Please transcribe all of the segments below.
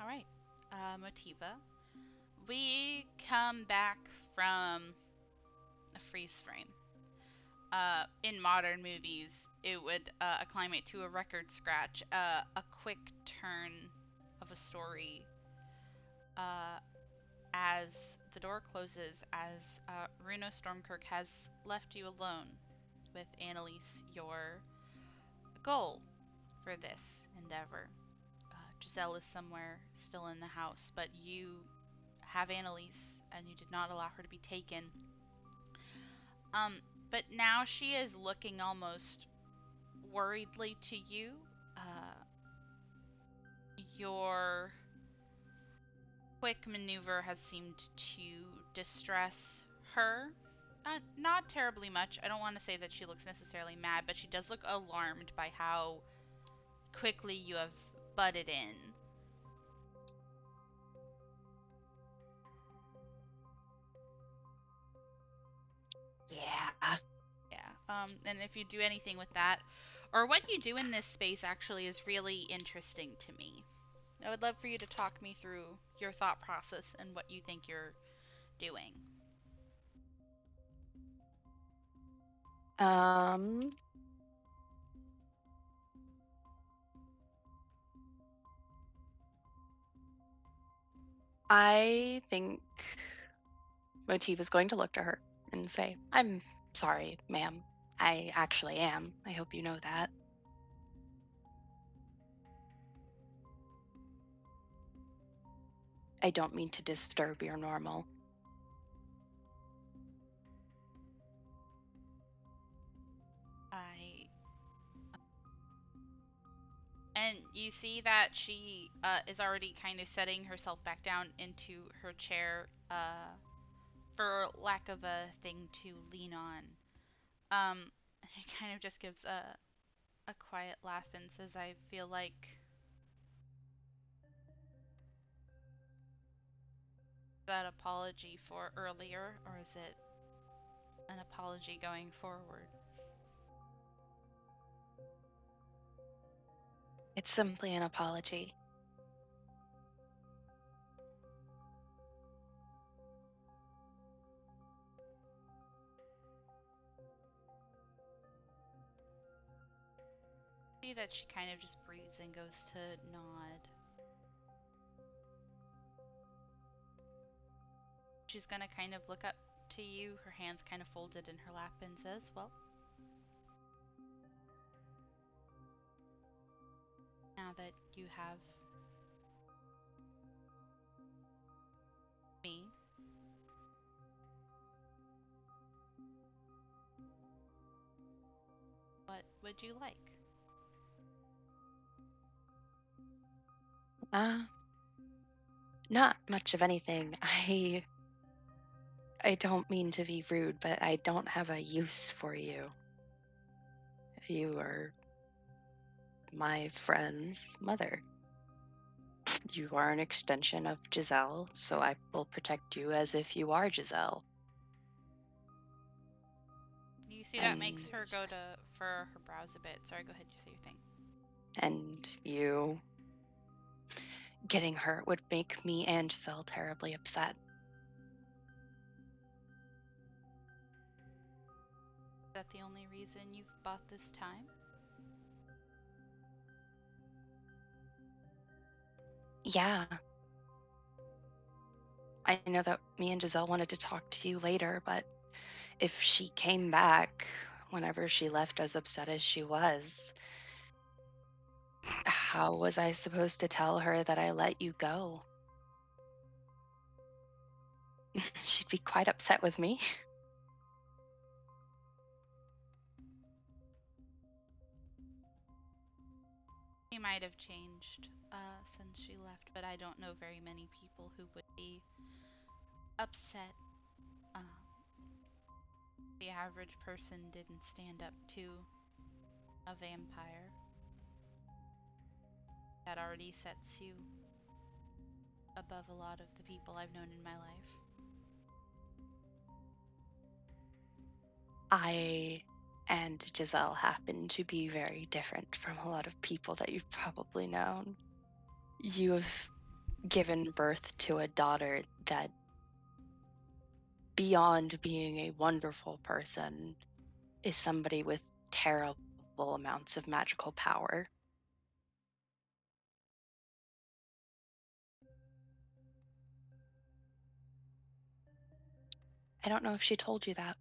All right, Motiva. We come back from a freeze frame. In modern movies, it would acclimate to a record scratch, a quick turn of a story uh, as the door closes, as Runo Stormkirk has left you alone with Annalise, your goal for this endeavor. Giselle is somewhere still in the house, but you have Annalise and you did not allow her to be taken. But now she is looking almost worriedly to you. Your quick maneuver has seemed to distress her. Not terribly much. I don't want to say that she looks necessarily mad, but she does look alarmed by how quickly you have butted in. Yeah. Yeah. And if you do anything with that, or what you do in this space actually is really interesting to me. I would love for you to talk me through your thought process and what you think you're doing. Um, I think Motif is going to look to her and say, "I'm sorry, ma'am. I actually am. I hope you know that." I don't mean to disturb your normal. I And you see that she is already kind of setting herself back down into her chair, for lack of a thing to lean on. He kind of just gives a quiet laugh and says, "I feel like that apology for earlier, or is it an apology going forward?" It's simply an apology. See that she kind of just breathes and goes to nod. She's gonna kind of look up to you, her hands kind of folded in her lap, and says, "Well, now that you have me, what would you like?" Uh, Not much of anything. I don't mean to be rude, but I don't have a use for you. You are my friend's mother. You are an extension of Giselle, so I will protect you as if you are Giselle. You see that makes And her go to furrow her brows a bit. Sorry, go ahead, you say your thing. you getting hurt would make me and Giselle terribly upset. Is that the only reason you've bought this time? Yeah, I know that me and Giselle wanted to talk to you later, but if she came back whenever she left as upset as she was, how was I supposed to tell her that I let you go? She'd be quite upset with me. She might have changed since she left, but I don't know very many people who would be upset. Uh, the average person didn't stand up to a vampire. That already sets you above a lot of the people I've known in my life. I and Giselle happen to be very different from a lot of people that you've probably known. You have given birth to a daughter that, beyond being a wonderful person, is somebody with terrible amounts of magical power. I don't know if she told you that.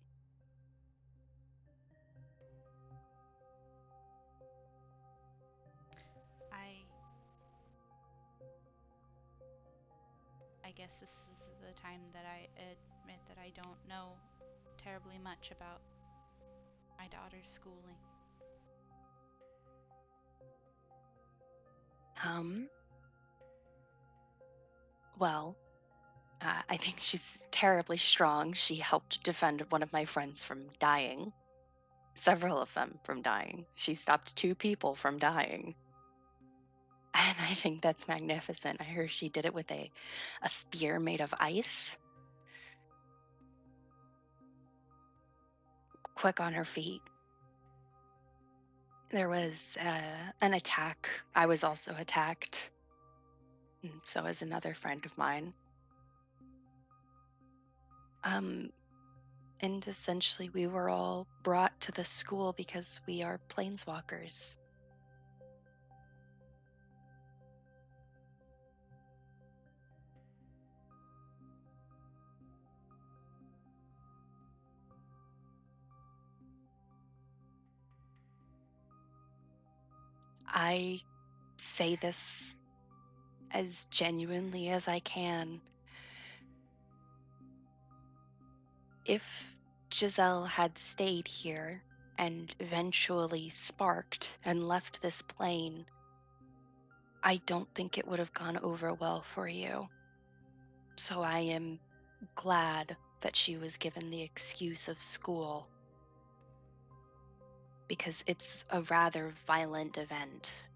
I I guess this is the time that I admit that I don't know terribly much about my daughter's schooling. Um, well, I think she's terribly strong. She helped defend one of my friends from dying, several of them from dying. She stopped two people from dying. And I think that's magnificent. I heard she did it with a spear made of ice, quick on her feet. There was an attack. I was also attacked, and so is another friend of mine. Um, and essentially, we were all brought to the school because we are planeswalkers. I say this as genuinely as I can. If Giselle had stayed here and eventually sparked and left this plane, I don't think it would have gone over well for you. So I am glad that she was given the excuse of school because it's a rather violent event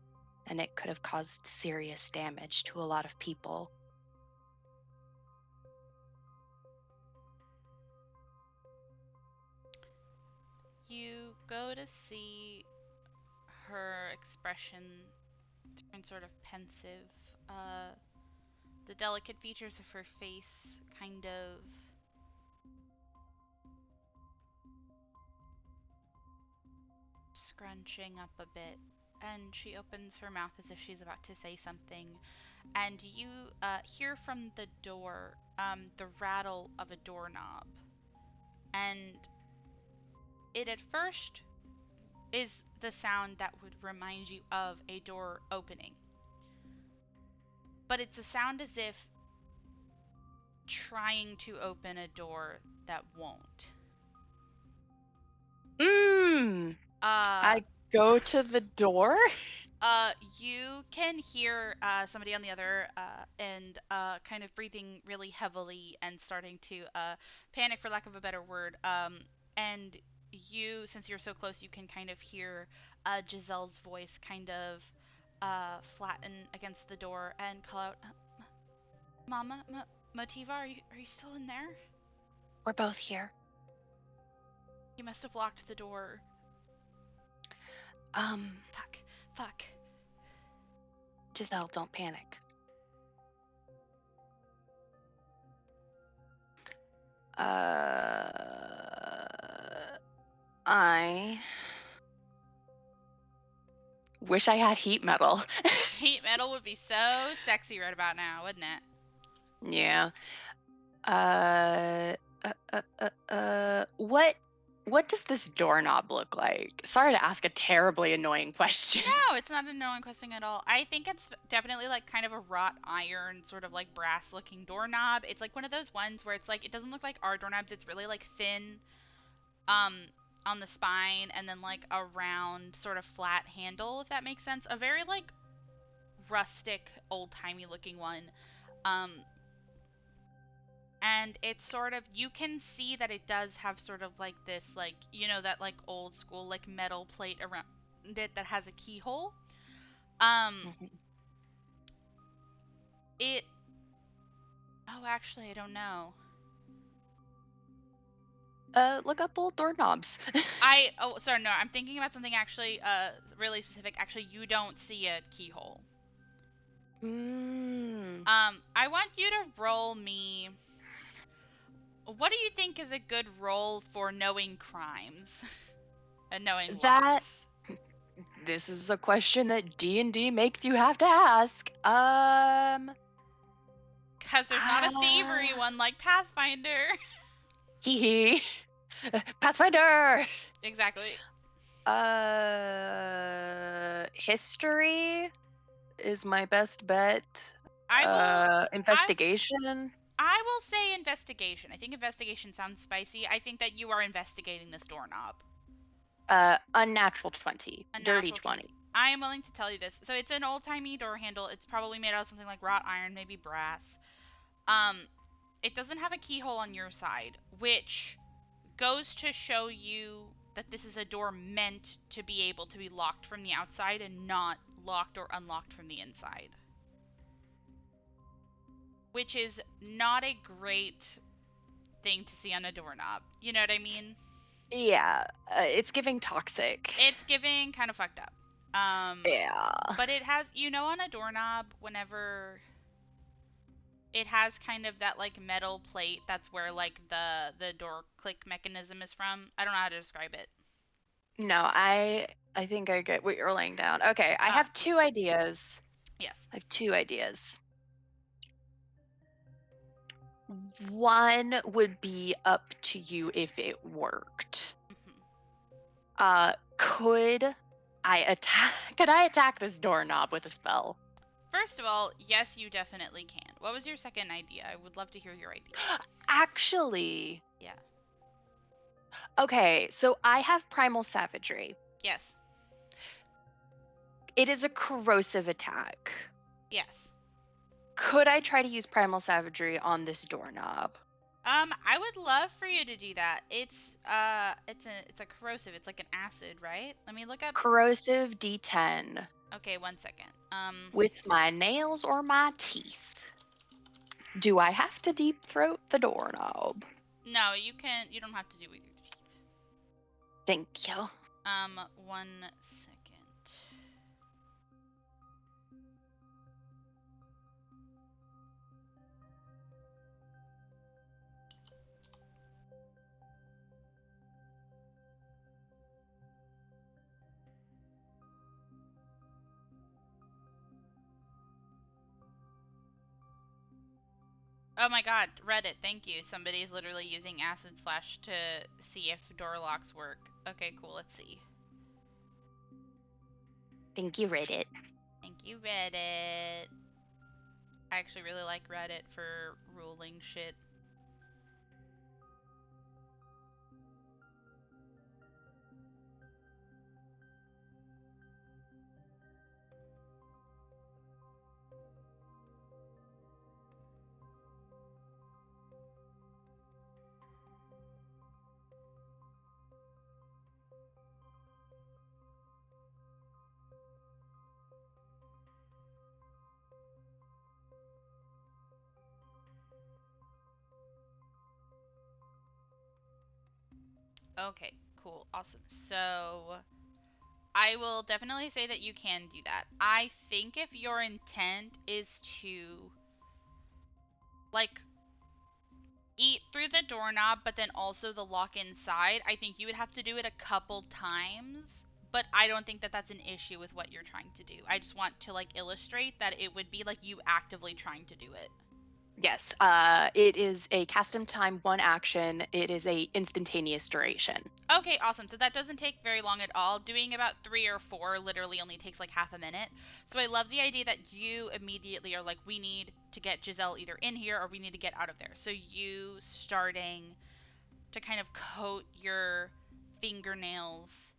and it could have caused serious damage to a lot of people. You go to see her expression turn sort of pensive. The delicate features of her face kind of scrunching up a bit, and she opens her mouth as if she's about to say something. And you hear from the door the rattle of a doorknob. And it at first is the sound that would remind you of a door opening. But it's a sound as if trying to open a door that won't. Mmm. Uh, I go to the door. you can hear somebody on the other end kind of breathing really heavily and starting to panic, for lack of a better word. And you, since you're so close, you can kind of hear Giselle's voice kind of flatten against the door and call out, "Mama, Motiva, are you still in there? We're both here. You must have locked the door. Um, Fuck, fuck." Giselle, don't panic. I wish I had heat metal. Heat metal would be so sexy right about now, wouldn't it? Yeah. Uh, what does this doorknob look like? Sorry to ask a terribly annoying question. No, it's not a no one questing at all. I think it's definitely like kind of a wrought iron, sort of like brass looking doorknob. It's like one of those ones where it's like it doesn't look like our doorknobs. It's really like thin um on the spine and then like a round sort of flat handle, if that makes sense. A very like rustic, old-timey looking one. Um and it's sort of, you can see that it does have sort of like this, like, you know, that like old school like metal plate around it that has a keyhole. um Mhm. it Oh, actually, I don't know. Look up old doorknobs. Oh, sorry, no, I'm thinking about something actually really specific. Actually, you don't see a keyhole. I want you to roll me. What do you think is a good roll for knowing crimes and knowing That locks? this is a question that D&D makes you have to ask. Because there's not a thievery Ah, one like Pathfinder. hee hee. Pathfinder. Exactly. History is my best bet. I will. I Investigation. I will say investigation. I think investigation sounds spicy. I think that you are investigating this doorknob. Unnatural 20. A Dirty natural 20. 20. I am willing to tell you this. So it's an old timey door handle. It's probably made out of something like wrought iron, maybe brass. Um, it doesn't have a keyhole on your side, which goes to show you that this is a door meant to be able to be locked from the outside and not locked or unlocked from the inside. Which is not a great thing to see on a doorknob. You know what I mean? Yeah, it's giving toxic. It's giving kind of fucked up. Yeah. But it has, on a doorknob, whenever it has kind of that like metal plate, that's where like the door click mechanism is from. I don't know how to describe it. No, I think I get what you're laying down. Okay, I have two Yes. ideas. Yes. I have two ideas. One would be up to you if it worked. Hmm. Could I attack? Could I attack this doorknob with a spell? First of all, yes, you definitely can. What was your second idea? I would love to hear your ideas. Actually, Yeah. okay, so I have primal savagery. Yes. It is a corrosive attack. Yes. Could I try to use primal savagery on this doorknob? I would love for you to do that. It's a corrosive. It's like an acid, right? Let me look up. Corrosive D10 Okay, 1 second. with my nails or my teeth. Do I have to deep throat the doorknob? No, you can. You don't have to do it with your teeth. Thank you. 1 second. Oh my god, Reddit, thank you. Somebody's literally using acid splash to see if door locks work. Okay, cool, let's see. Thank you, Reddit. Thank you, Reddit. I actually really like Reddit for ruling shit. Okay, cool, awesome. So, I will definitely say that you can do that. I think if your intent is to, like, eat through the doorknob, but then also the lock inside, I think you would have to do it a couple times. But I don't think that that's an issue with what you're trying to do. I just want to like illustrate that it would be like you actively trying to do it. Yes, it is a custom time one action. It is a instantaneous duration. Okay, awesome. So that doesn't take very long at all. Doing about 3 or 4 literally only takes like half a minute. So I love the idea that you immediately are like, we need to get Giselle either in here or we need to get out of there. So you starting to kind of coat your fingernails,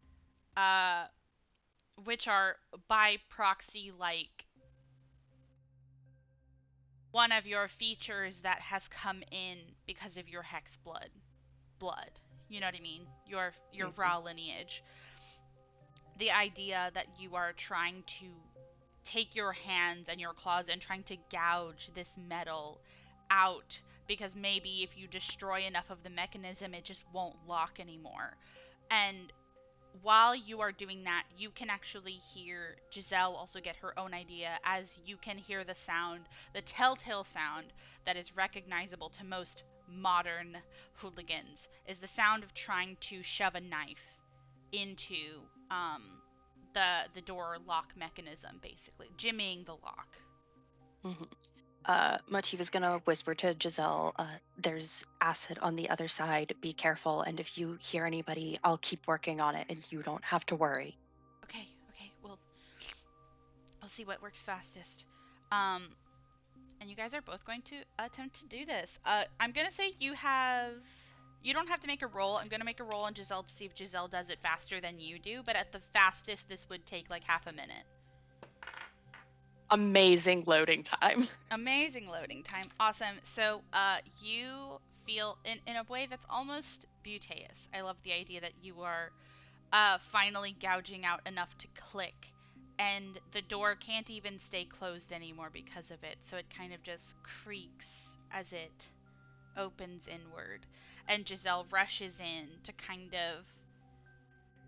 uh, which are by proxy like one of your features that has come in because of your hex blood. You know what I mean? Your Mhm. raw lineage. The idea that you are trying to take your hands and your claws and trying to gouge this metal out because maybe if you destroy enough of the mechanism it just won't lock anymore. And while you are doing that, you can actually hear Giselle also get her own idea, as you can hear the sound, the telltale sound that is recognizable to most modern hooligans, is the sound of trying to shove a knife into the door lock mechanism, basically jimmying the lock. Mhm. Motiva's gonna whisper to Giselle, there's acid on the other side. Be careful, and if you hear anybody, I'll keep working on it, and you don't have to worry. Okay, okay, we'll see what works fastest. Um, and you guys are both going to attempt to do this. I'm gonna say you have. You don't have to make a roll. I'm gonna make a roll on Giselle to see if Giselle does it faster than you do. But at the fastest, this would take like half a minute. Amazing loading time. Amazing loading time. Awesome. So, you feel in a way that's almost beauteous. I love the idea that you are finally gouging out enough to click, and the door can't even stay closed anymore because of it. So it kind of just creaks as it opens inward, and Giselle rushes in to kind of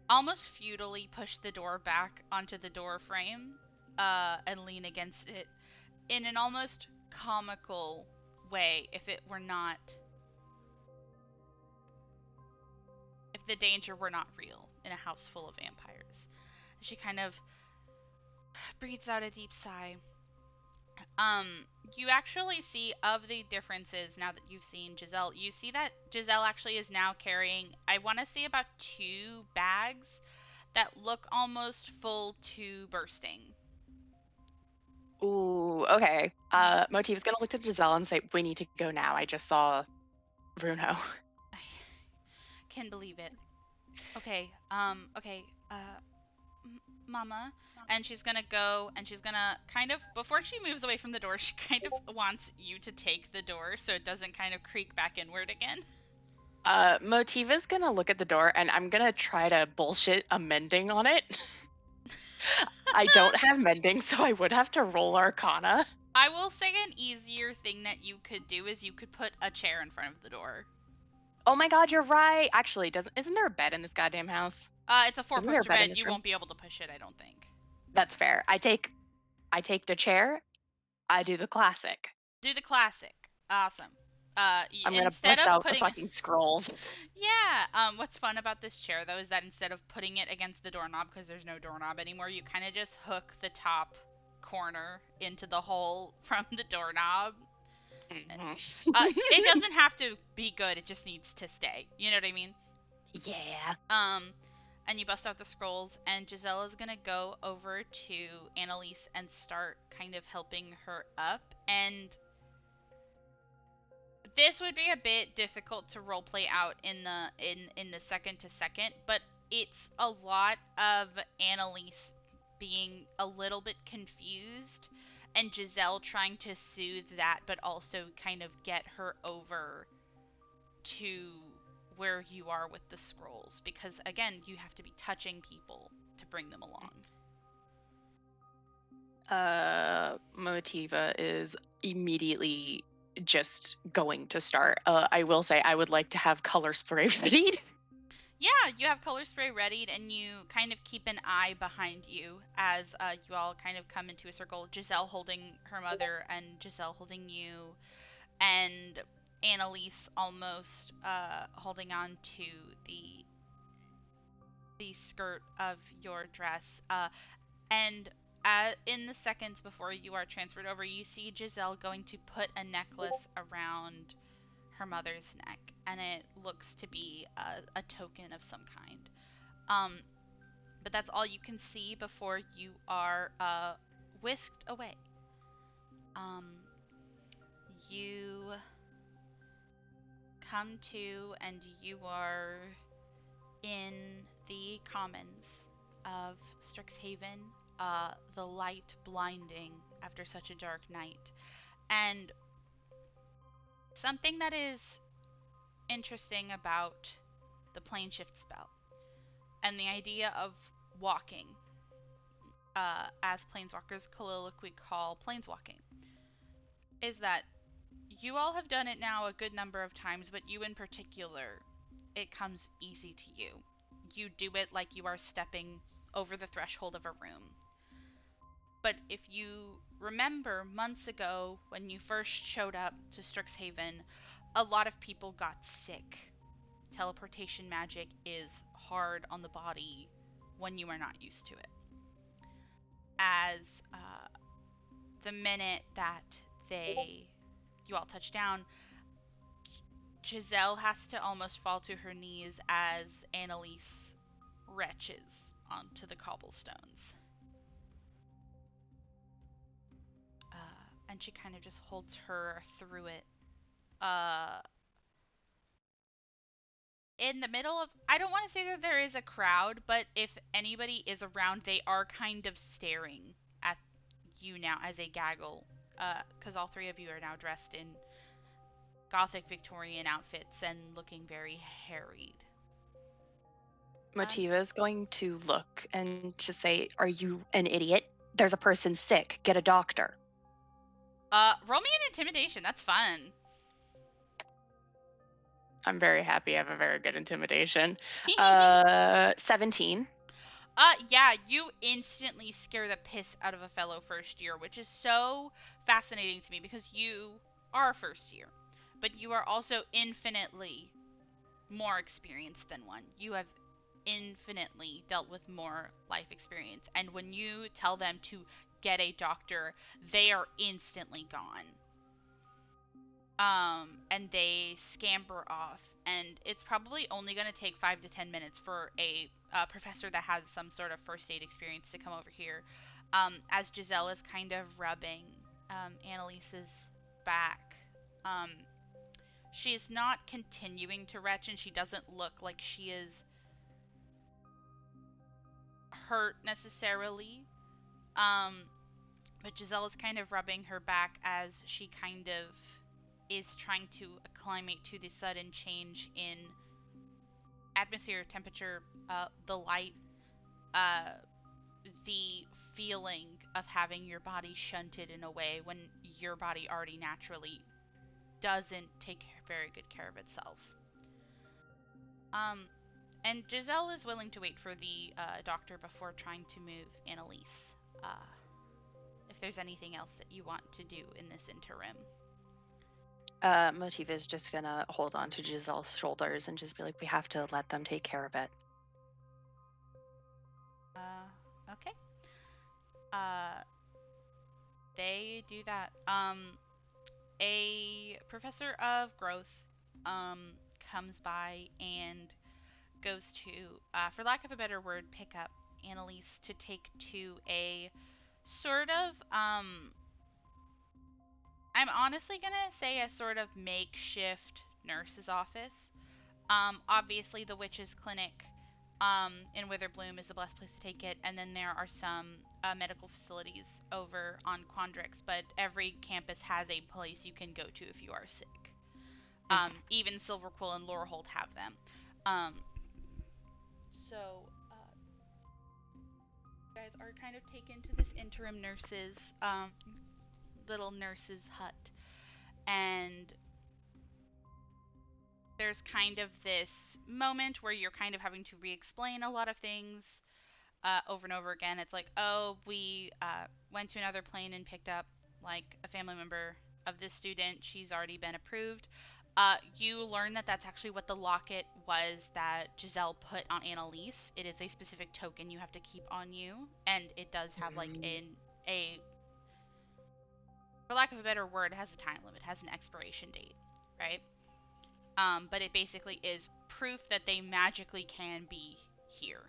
almost futilely push the door back onto the door frame, and lean against it in an almost comical way, if it were not, if the danger were not real in a house full of vampires. She kind of breathes out a deep sigh. Um, you actually see, of the differences now that you've seen Giselle, you see that Giselle actually is now carrying, I want to say, about 2 bags that look almost full to bursting. Ooh, okay. Motiva's gonna look to Giselle and say, we need to go now. I just saw Bruno. I can believe it. Okay, okay, Mama. And she's gonna go and she's gonna kind of, before she moves away from the door, she kind of wants you to take the door so it doesn't kind of creak back inward again. Motiva's gonna look at the door and I'm gonna try to bullshit a mending on it. I don't have mending, so I would have to roll Arcana. I will say an easier thing that you could do is you could put a chair in front of the door. Oh my god, you're right. Actually, doesn't isn't there a bed in this goddamn house? It's a Isn't there a four-poster bed in bed. this You room? won't be able to push it, I don't think. That's fair. I take the chair. I do the classic. Do the classic. Awesome. I'm gonna Instead bust of out the putting, fucking scrolls. yeah. What's fun about this chair though is that instead of putting it against the doorknob, because there's no doorknob anymore, you kind of just hook the top corner into the hole from the doorknob. It doesn't have to be good. It just needs to stay. You know what I mean? Yeah. And you bust out the scrolls, and Giselle is gonna go over to Annalise and start kind of helping her up. And this would be a bit difficult to roleplay out in the second to second, but it's a lot of Annalise being a little bit confused and Giselle trying to soothe that, but also kind of get her over to where you are with the scrolls, because again, you have to be touching people to bring them along. Motiva is immediately just going to start. I will say I would like to have color spray readied. Yeah, you have color spray readied, and you kind of keep an eye behind you as you all kind of come into a circle. Giselle holding her mother, and Giselle holding you, and Annalise almost holding on to the skirt of your dress. And in the seconds before you are transferred over, you see Giselle going to put a necklace around her mother's neck, and it looks to be a token of some kind. Um, but that's all you can see before you are whisked away. Um, you come to, and you are in the commons of Strixhaven, the light blinding after such a dark night. And something that is interesting about the plane shift spell and the idea of walking, as planeswalkers colloquially call planeswalking, is that you all have done it now a good number of times, but you in particular, it comes easy to you. you do it like you are stepping over the threshold of a room. But if you remember months ago when you first showed up to Strixhaven, a lot of people got sick. Teleportation magic is hard on the body when you are not used to it. As the minute that you all touch down, Giselle has to almost fall to her knees as Annalise retches onto the cobblestones. And she kind of just holds her through it. Uh, in the middle of, I don't want to say that there is a crowd, but if anybody is around, they are kind of staring at you now as a gaggle. Because all three of you are now dressed in Gothic Victorian outfits and looking very harried. Motiva is going to look and just say, "Are you an idiot? There's a person sick. Get a doctor." Roll me an intimidation. That's fun. I'm very happy I have a very good intimidation. 17. Yeah, you instantly scare the piss out of a fellow first year, which is so fascinating to me because you are first year, but you are also infinitely more experienced than one. You have infinitely dealt with more life experience, and when you tell them to get a doctor, they are instantly gone. And they scamper off, and it's probably only going to take 5 to 10 minutes for a professor that has some sort of first aid experience to come over here. As Giselle is kind of rubbing Annalise's back, um, she's not continuing to retch, and she doesn't look like she is hurt necessarily. Um, but Giselle is kind of rubbing her back as she kind of is trying to acclimate to the sudden change in atmosphere, temperature, the light, uh, the feeling of having your body shunted in a way when your body already naturally doesn't take very good care of itself. Um, and Giselle is willing to wait for the doctor before trying to move Annalise. If there's anything else that you want to do in this interim. Motiva is just gonna hold on to Giselle's shoulders and just be like, "We have to let them take care of it." Okay. They do that. A professor of growth, um, comes by and goes to, for lack of a better word, pick up Annalise to take to a sort of, I'm honestly gonna say a sort of makeshift nurse's office. Obviously, the witch's clinic in Witherbloom is the best place to take it, and then there are some medical facilities over on Quandrix, but every campus has a place you can go to if you are sick. Even Silverquill and Laurelholt have them. So, you guys are kind of taken to this interim nurse's little nurse's hut, and there's kind of this moment where you're kind of having to re-explain a lot of things over and over again. It's like, oh, we went to another plane and picked up like a family member of this student. She's already been approved. You learn that that's actually what the locket was that Giselle put on Annalise. It is a specific token you have to keep on you, and it does have like a for lack of a better word, it has a time limit, it has an expiration date, right? But it basically is proof that they magically can be here.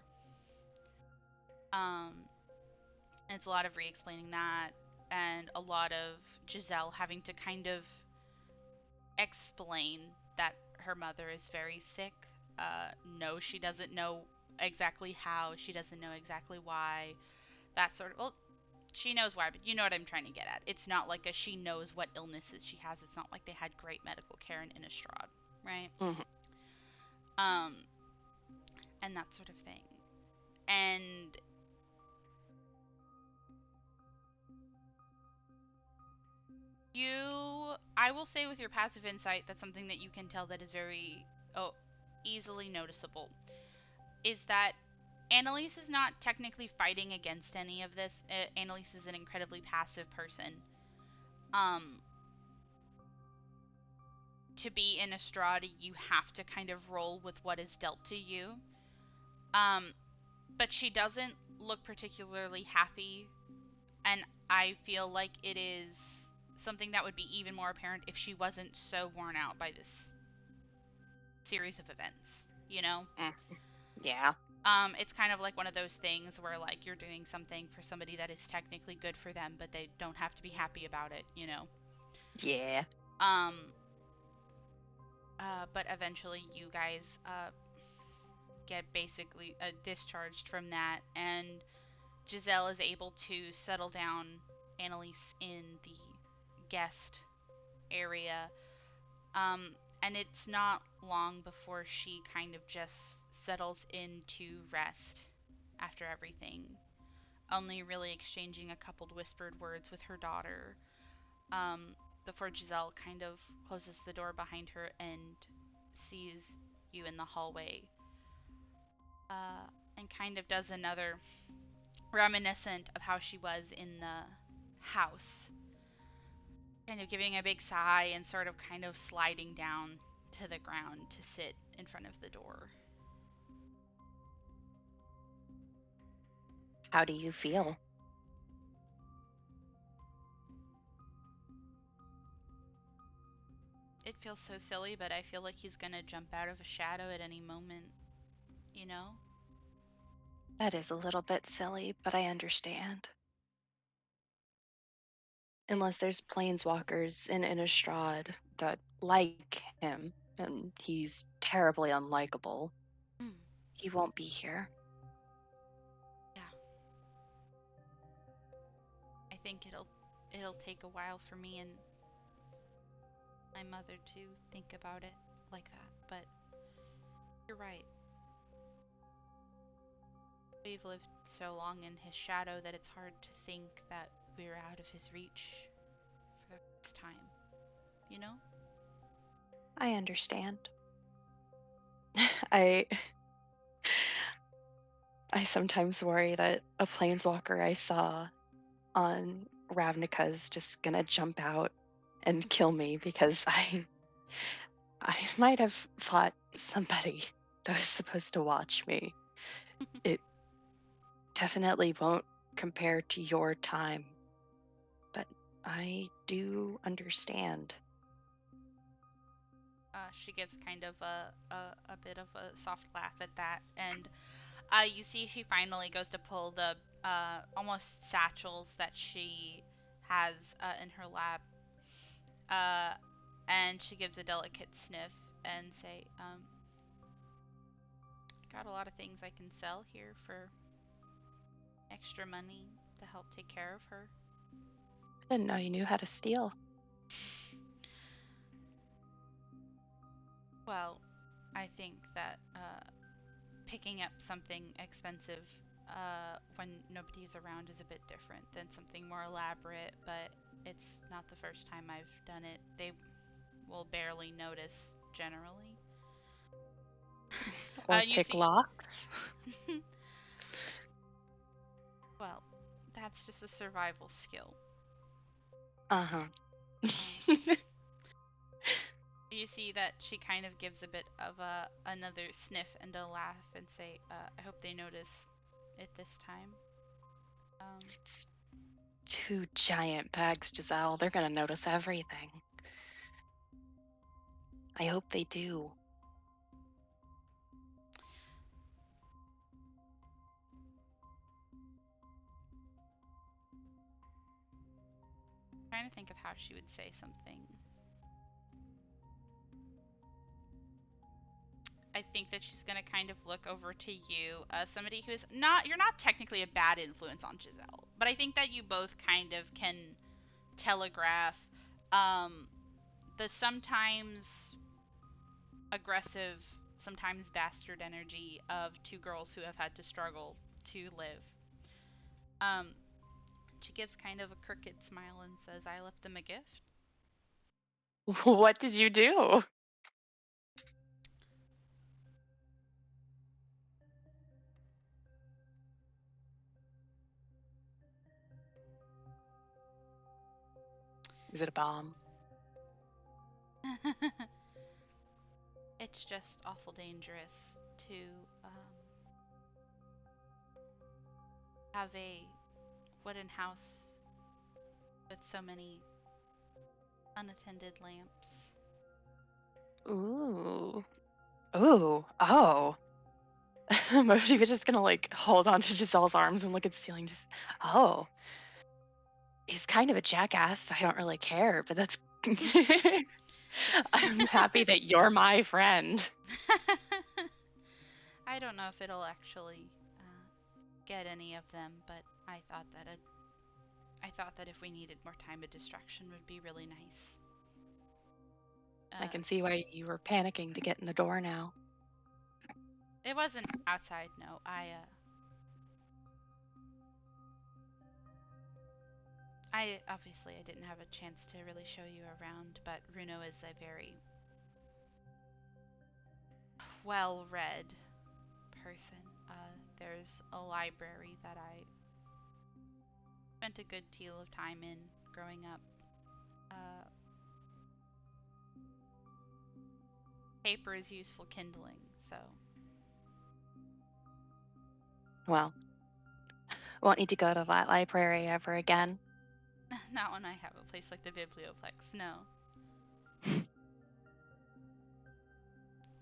Um, and it's a lot of re-explaining that, and a lot of Giselle having to kind of explain that her mother is very sick. No, she doesn't know exactly how. She doesn't know exactly why. That sort of. Well, she knows why, but you know what I'm trying to get at. It's not like a she knows what illnesses she has. It's not like they had great medical care in Innistrad, right? Mm-hmm. Um, and that sort of thing. And I will say with your passive insight, that's something that you can tell that is very easily noticeable. is that Annalise is not technically fighting against any of this. Annalise is an incredibly passive person. Um, to be in Estrada, you have to kind of roll with what is dealt to you. Um, but she doesn't look particularly happy, and I feel like it is something that would be even more apparent if she wasn't so worn out by this series of events, you know? Mm, yeah. It's kind of like one of those things where like you're doing something for somebody that is technically good for them, but they don't have to be happy about it, you know. Yeah. Um, but eventually you guys get basically discharged from that, and Giselle is able to settle down Annalise in the guest area. And it's not long before she kind of just settles into rest after everything, only really exchanging a coupled whispered words with her daughter, um, before Giselle kind of closes the door behind her and sees you in the hallway, uh, and kind of does another reminiscent of how she was in the house, kind of giving a big sigh and sort of kind of sliding down to the ground to sit in front of the door. How do you feel? It feels so silly, but I feel like he's gonna jump out of a shadow at any moment, you know? That is a little bit silly, but I understand. Unless there's planeswalkers in Innistrad that like him, and he's terribly unlikable, Mm, he won't be here. yeah, I think it'll take a while for me and my mother to think about it like that, but you're right. We've lived so long in his shadow that it's hard to think that we're out of his reach for the first time, you know? I understand. I I sometimes worry that a planeswalker I saw on Ravnica is just gonna jump out and kill me because I might have fought somebody that was supposed to watch me. It definitely won't compare to your time, but I do understand. She gives kind of a bit of a soft laugh at that, and you see she finally goes to pull the almost satchels that she has in her lap, uh, and she gives a delicate sniff and say, "Got a lot of things I can sell here for extra money to help take care of her." I didn't know you knew how to steal. Well, I think that picking up something expensive when nobody's around is a bit different than something more elaborate, but it's not the first time I've done it. They will barely notice generally. Or You pick see, locks. well, that's just a survival skill. Uh-huh. Um, you see that she kind of gives a bit of a another sniff and a laugh and say, "I hope they notice it this time." Um, It's two giant bags, Giselle. They're gonna notice everything. I hope they do. trying to think of how she would say something. I think that she's gonna kind of look over to you, somebody who is not, you're not technically a bad influence on Giselle, but I think that you both kind of can telegraph um, the sometimes aggressive, sometimes bastard energy of two girls who have had to struggle to live. Um, she gives kind of a crooked smile and says, "I left them a gift." What did you do? Is it a bomb? It's just awful dangerous to have a wooden house with so many unattended lamps. Ooh. Ooh. Oh. Motiva just gonna like hold on to Giselle's arms and look at the ceiling. Just, oh, he's kind of a jackass, so I don't really care, but that's. I'm happy that you're my friend. I don't know if it'll actually get any of them, but I thought that if we needed more time, a distraction would be really nice. I can see why you were panicking to get in the door now. It wasn't outside, no. I obviously I didn't have a chance to really show you around, but Runo is a very well-read person. There's a library that I spent a good deal of time in growing up. Paper is useful kindling, so. Well, won't need to go to that library ever again. Not when I have a place like the Biblioplex, no.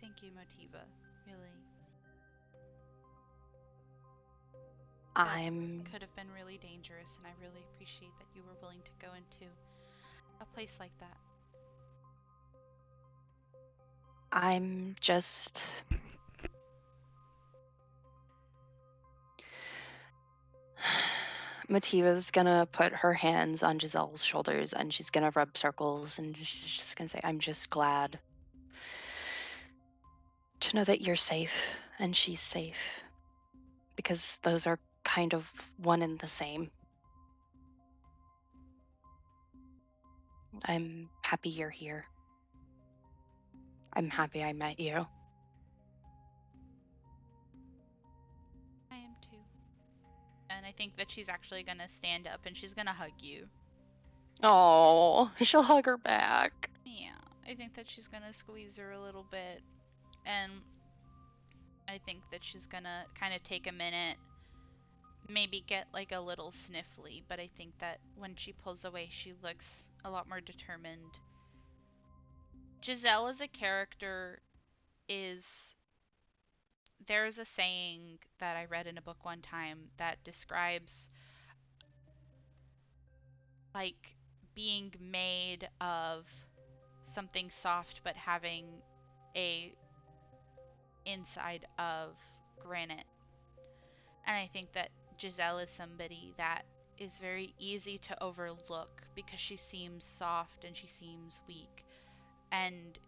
Thank you, Motiva. Really. That could have been really dangerous, and I really appreciate that you were willing to go into a place like that. I'm just. Motiva's gonna put her hands on Giselle's shoulders and she's gonna rub circles and she's just gonna say, I'm just glad to know that you're safe and she's safe. Because those are kind of one and the same. I'm happy you're here. I'm happy I met you. I am too. And I think that she's actually gonna stand up and she's gonna hug you. Oh, she'll hug her back. Yeah, I think that she's gonna squeeze her a little bit, and I think that she's gonna kind of take a minute, maybe get like a little sniffly, but I think that when she pulls away, she looks a lot more determined. Giselle as a character is. There's a saying that I read in a book one time that describes like being made of something soft but having a inside of granite. And I think that Giselle is somebody that is very easy to overlook because she seems soft and she seems weak. And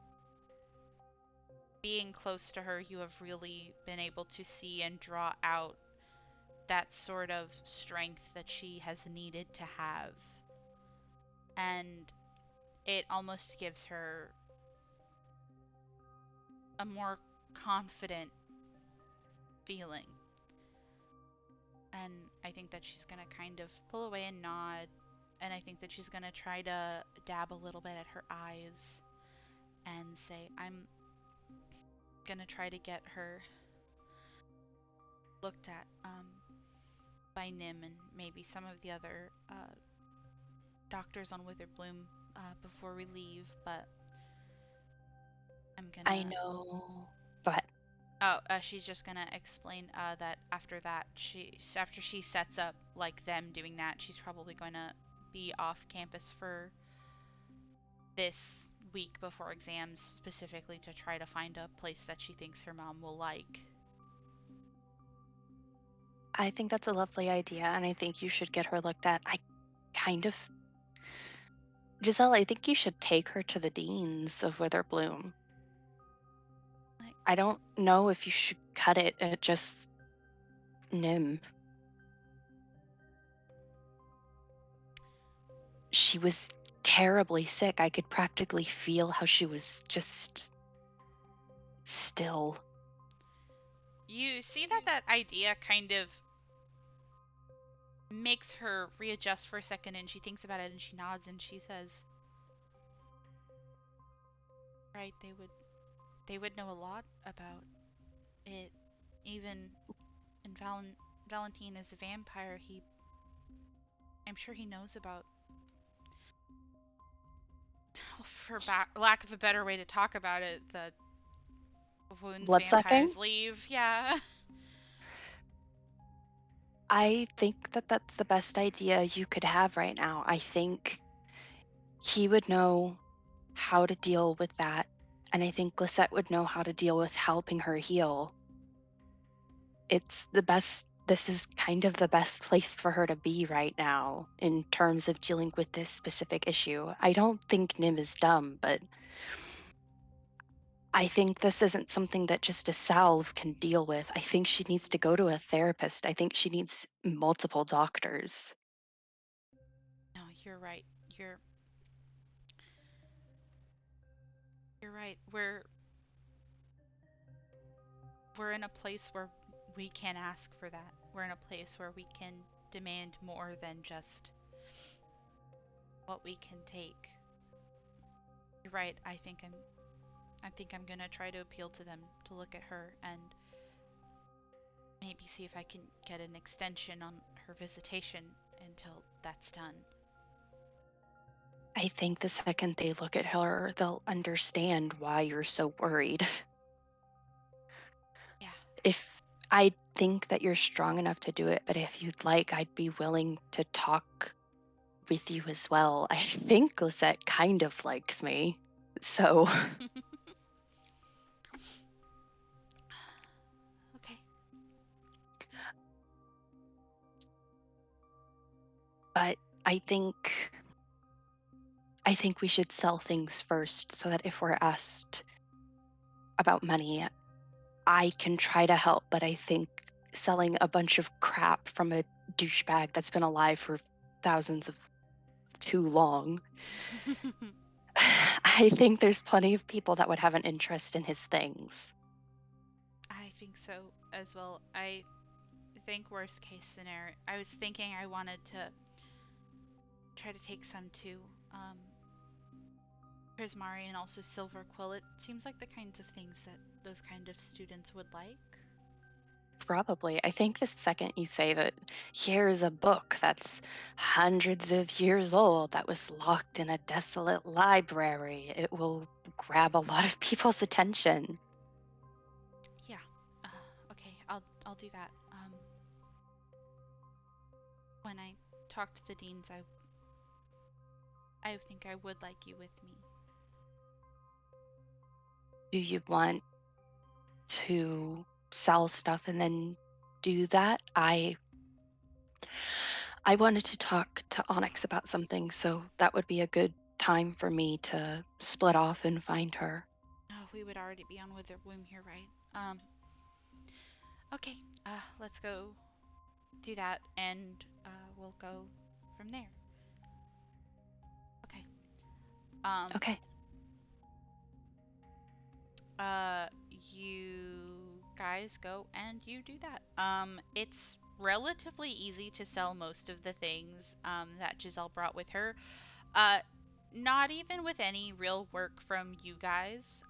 being close to her, you have really been able to see and draw out that sort of strength that she has needed to have. And it almost gives her a more confident feeling. And I think that she's going to kind of pull away and nod. And I think that she's going to try to dab a little bit at her eyes and say, I'm going to try to get her looked at by Nim and maybe some of the other doctors on Witherbloom before we leave. But I'm going to. I know. Go ahead. Oh, she's just gonna explain that after she sets up like them doing that, she's probably going to be off campus for this week before exams, specifically to try to find a place that she thinks her mom will like. I think that's a lovely idea, and I think you should get her looked at. Giselle, I think you should take her to the deans of Witherbloom. I don't know if you should cut it at just Nim. She was terribly sick. I could practically feel how she was just still. You see that idea kind of makes her readjust for a second, and she thinks about it and she nods and she says, right, they would know a lot about it. Even and Valentine is a vampire. I'm sure he knows about, for lack of a better way to talk about it, the wounds Bloodsucking? vampires leave. Yeah. I think that that's the best idea you could have right now. I think he would know how to deal with that, and I think Lisette would know how to deal with helping her heal. It's the best this is kind of the best place for her to be right now in terms of dealing with this specific issue. I don't think Nim is dumb, but I think this isn't something that just a salve can deal with. I think she needs to go to a therapist. I think she needs multiple doctors. No, you're right. You're you're right. We're in a place where we can ask for that. We're in a place where we can demand more than just what we can take. You're right. I think I'm gonna try to appeal to them to look at her and maybe see if I can get an extension on her visitation until that's done. I think the second they look at her, they'll understand why you're so worried. Yeah. If I think that you're strong enough to do it, but if you'd like, I'd be willing to talk with you as well. I think Lisette kind of likes me. So, Okay. but I think I think we should sell things first so that if we're asked about money, I can try to help, but I think selling a bunch of crap from a douchebag that's been alive for thousands of too long. I think there's plenty of people that would have an interest in his things. I think so as well. I think worst case scenario. I was thinking I wanted to try to take some to um, Prismari and also Silver Quill. It seems like the kinds of things that those kind of students would like. Probably. I think the second you say that here's a book that's hundreds of years old that was locked in a desolate library, it will grab a lot of people's attention. Yeah. Okay, I'll do that. When I talk to the deans, I think I would like you with me. Do you want to sell stuff and then do that? I wanted to talk to Onyx about something, so that would be a good time for me to split off and find her. Oh, we would already be on Wither Womb here, right? Okay. Let's go do that, and we'll go from there. Okay. Um, Okay. you guys go and you do that. It's relatively easy to sell most of the things that Giselle brought with her. Uh, not even with any real work from you guys.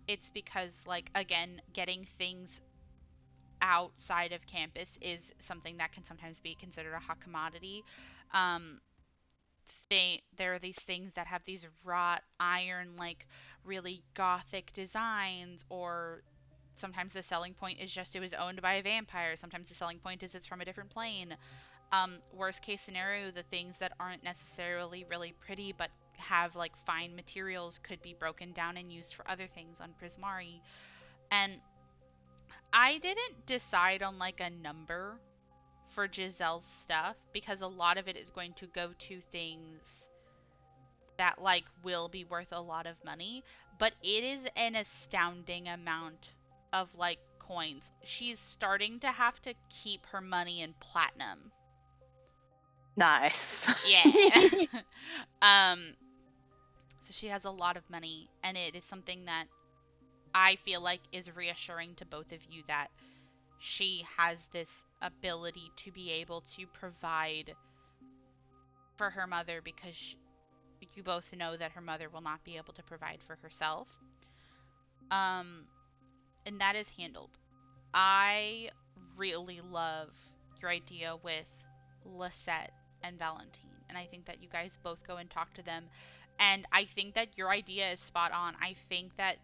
It's because, like, again, getting things outside of campus is something that can sometimes be considered a hot commodity. Um, there are these things that have these wrought iron, like really gothic designs, or sometimes the selling point is just it was owned by a vampire. Sometimes the selling point is it's from a different plane. Worst case scenario, the things that aren't necessarily really pretty but have like fine materials could be broken down and used for other things on Prismari. And I didn't decide on like a number for Giselle's stuff because a lot of it is going to go to things that like will be worth a lot of money, but it is an astounding amount of like coins. She's starting to have to keep her money in platinum. Nice. Yeah. um so she has a lot of money, and it is something that I feel like is reassuring to both of you that she has this ability to be able to provide for her mother, because you both know that her mother will not be able to provide for herself. Um, and that is handled. I really love your idea with Lisette and Valentine, and I think that you guys both go and talk to them. And I think that your idea is spot on. I think that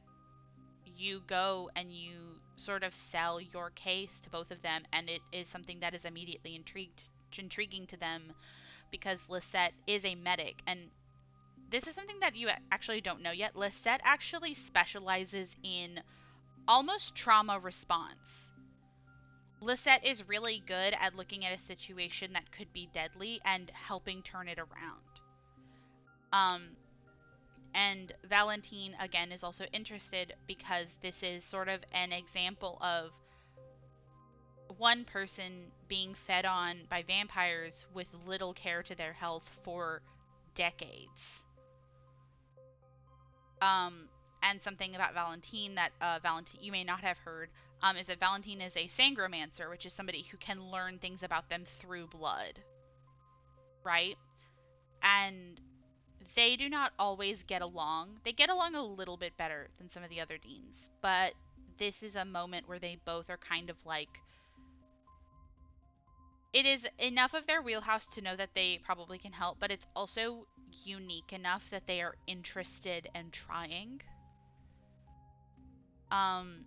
you go and you sort of sell your case to both of them, and it is something that is immediately intriguing to them because Lisette is a medic, and this is something that you actually don't know yet. Lisette actually specializes in almost trauma response. Lisette is really good at looking at a situation that could be deadly and helping turn it around. Um, and Valentine, again, is also interested because this is sort of an example of one person being fed on by vampires with little care to their health for decades. Um, and something about Valentine that Valentine you may not have heard is that Valentine is a sangromancer, which is somebody who can learn things about them through blood, right? And they do not always get along. They get along a little bit better than some of the other deans, but this is a moment where they both are kind of like it is enough of their wheelhouse to know that they probably can help, but it's also unique enough that they are interested and trying. Um,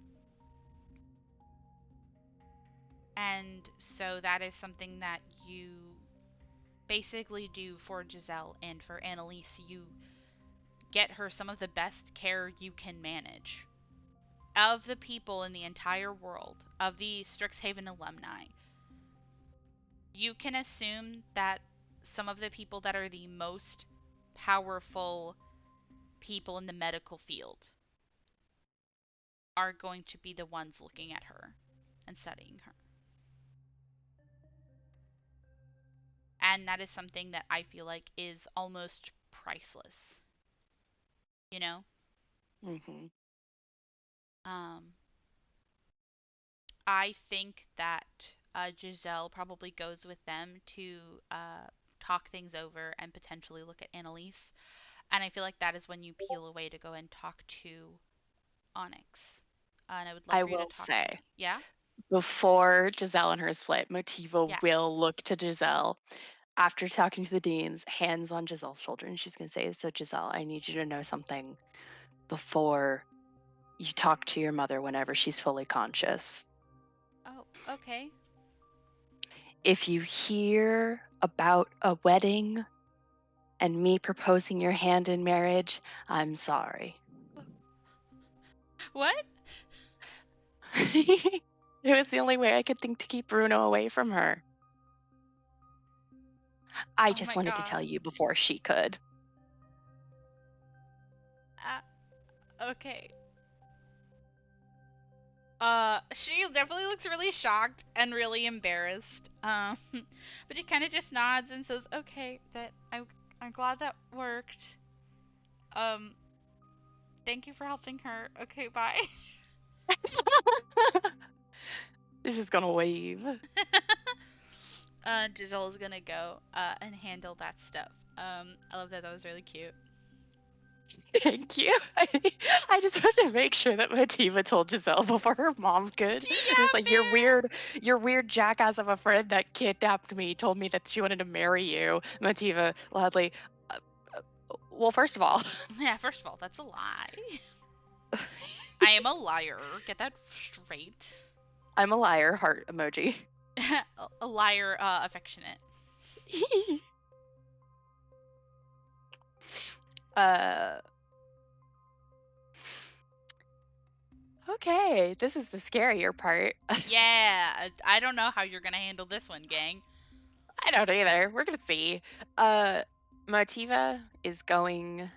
and so that is something that you basically do for Giselle and for Annalise. You get her some of the best care you can manage. Of the people in the entire world, of the Strixhaven alumni, you can assume that some of the people that are the most powerful people in the medical field are going to be the ones looking at her and studying her. And that is something that I feel like is almost priceless, you know? Hmm. Um, I think that Giselle probably goes with them to talk things over and potentially look at Annalise. And I feel like that is when you peel away to go and talk to Onyx. And I would love I for you to will talk to say, me. Yeah? before Giselle and her split, Motiva Yeah. will look to Giselle after talking to the deans, hands on Giselle's shoulder, and she's going to say, "So, Giselle, I need you to know something before you talk to your mother whenever she's fully conscious. Oh, okay. If you hear about a wedding and me proposing your hand in marriage, I'm sorry." What? It was the only way I could think to keep Bruno away from her. I Oh just my wanted to tell god. you before she could. Okay. She definitely looks really shocked and really embarrassed. But she kind of just nods and says, "Okay, I'm glad that worked. Um, thank you for helping her. Okay, bye." She's just gonna wave. Giselle's gonna go and handle that stuff. I love that. That was really cute. Thank you. I just wanted to make sure that Motiva told Giselle before her mom could. It was Yeah, like fair. your weird jackass of a friend that kidnapped me told me that she wanted to marry you. Motiva loudly. Uh, well, first of all, Yeah, first of all, that's a lie. I am a liar. Get that straight. I'm a liar. Heart emoji. A liar, affectionate. uh. Okay, this is the scarier part. Yeah, I don't know how you're gonna handle this one, gang. I don't either. We're gonna see. Uh, Motiva is going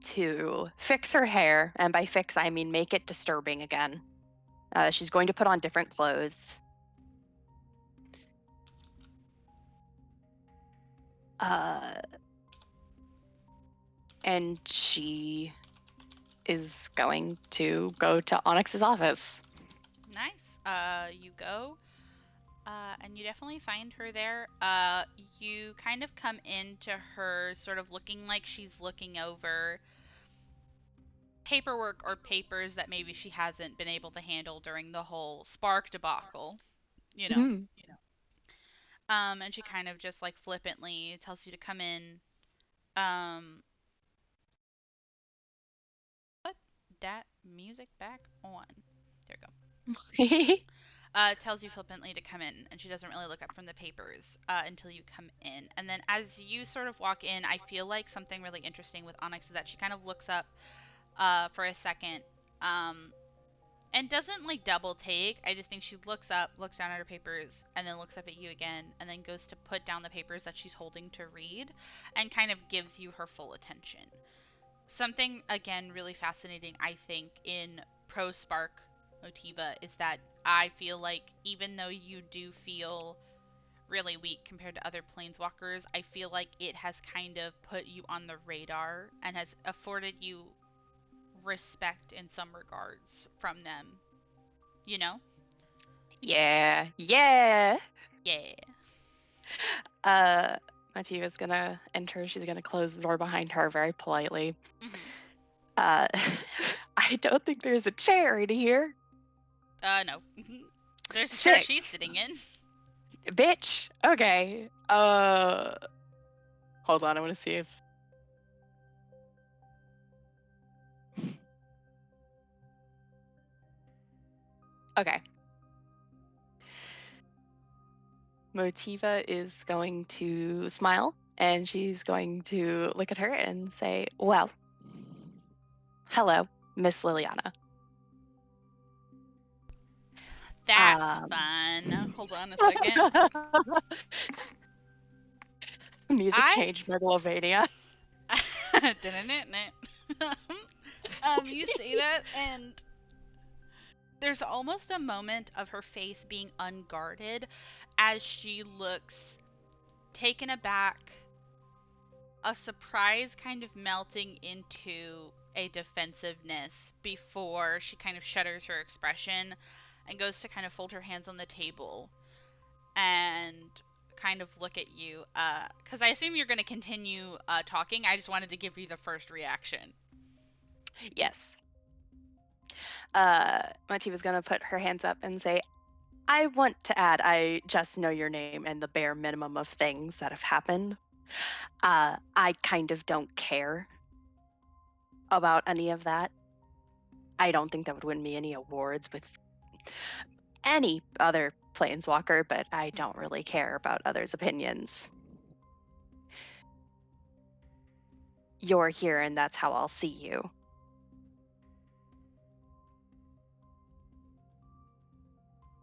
to fix her hair, and by fix I mean make it disturbing again. She's going to put on different clothes. Uh, and she is going to go to Onyx's office. Nice. You go, and you definitely find her there. You kind of come into her sort of looking like she's looking over paperwork or papers that maybe she hasn't been able to handle during the whole Spark debacle, you know. Mm. And she kind of just like flippantly tells you to come in. Um, put that music back on. There we go. Tells you flippantly to come in, and she doesn't really look up from the papers until you come in. And then as you sort of walk in, I feel like something really interesting with Onyx is that she kind of looks up for a second, um, and doesn't like double take. I just think she looks up, looks down at her papers, and then looks up at you again, and then goes to put down the papers that she's holding to read, and kind of gives you her full attention. Something again really fascinating, I think, in Pro Spark Motiva is that I feel like even though you do feel really weak compared to other planeswalkers, I feel like it has kind of put you on the radar and has afforded you respect in some regards from them. You know? Yeah, yeah. Yeah. Uh, Mativa's gonna enter. She's gonna close the door behind her very politely. Mm-hmm. Uh, I don't think there's a chair in here. No. There's a chair Sick, she's sitting in. bitch. Okay. Hold on. I want to see if. Okay. Motiva is going to smile and she's going to look at her and say, "Well, hello, Miss Liliana." That's Um, fun. Hold on a second. music I changed Megalovania. You say that, and there's almost a moment of her face being unguarded as she looks taken aback, a surprise kind of melting into a defensiveness before she kind of shudders her expression and goes to kind of fold her hands on the table and kind of look at you. Because I assume you're going to continue talking. I just wanted to give you the first reaction. Yes. Motiva's going to put her hands up and say, "I want to add, I just know your name and the bare minimum of things that have happened. I kind of don't care about any of that. I don't think that would win me any awards with any other planeswalker, but I don't really care about others' opinions. You're here, and that's how I'll see you.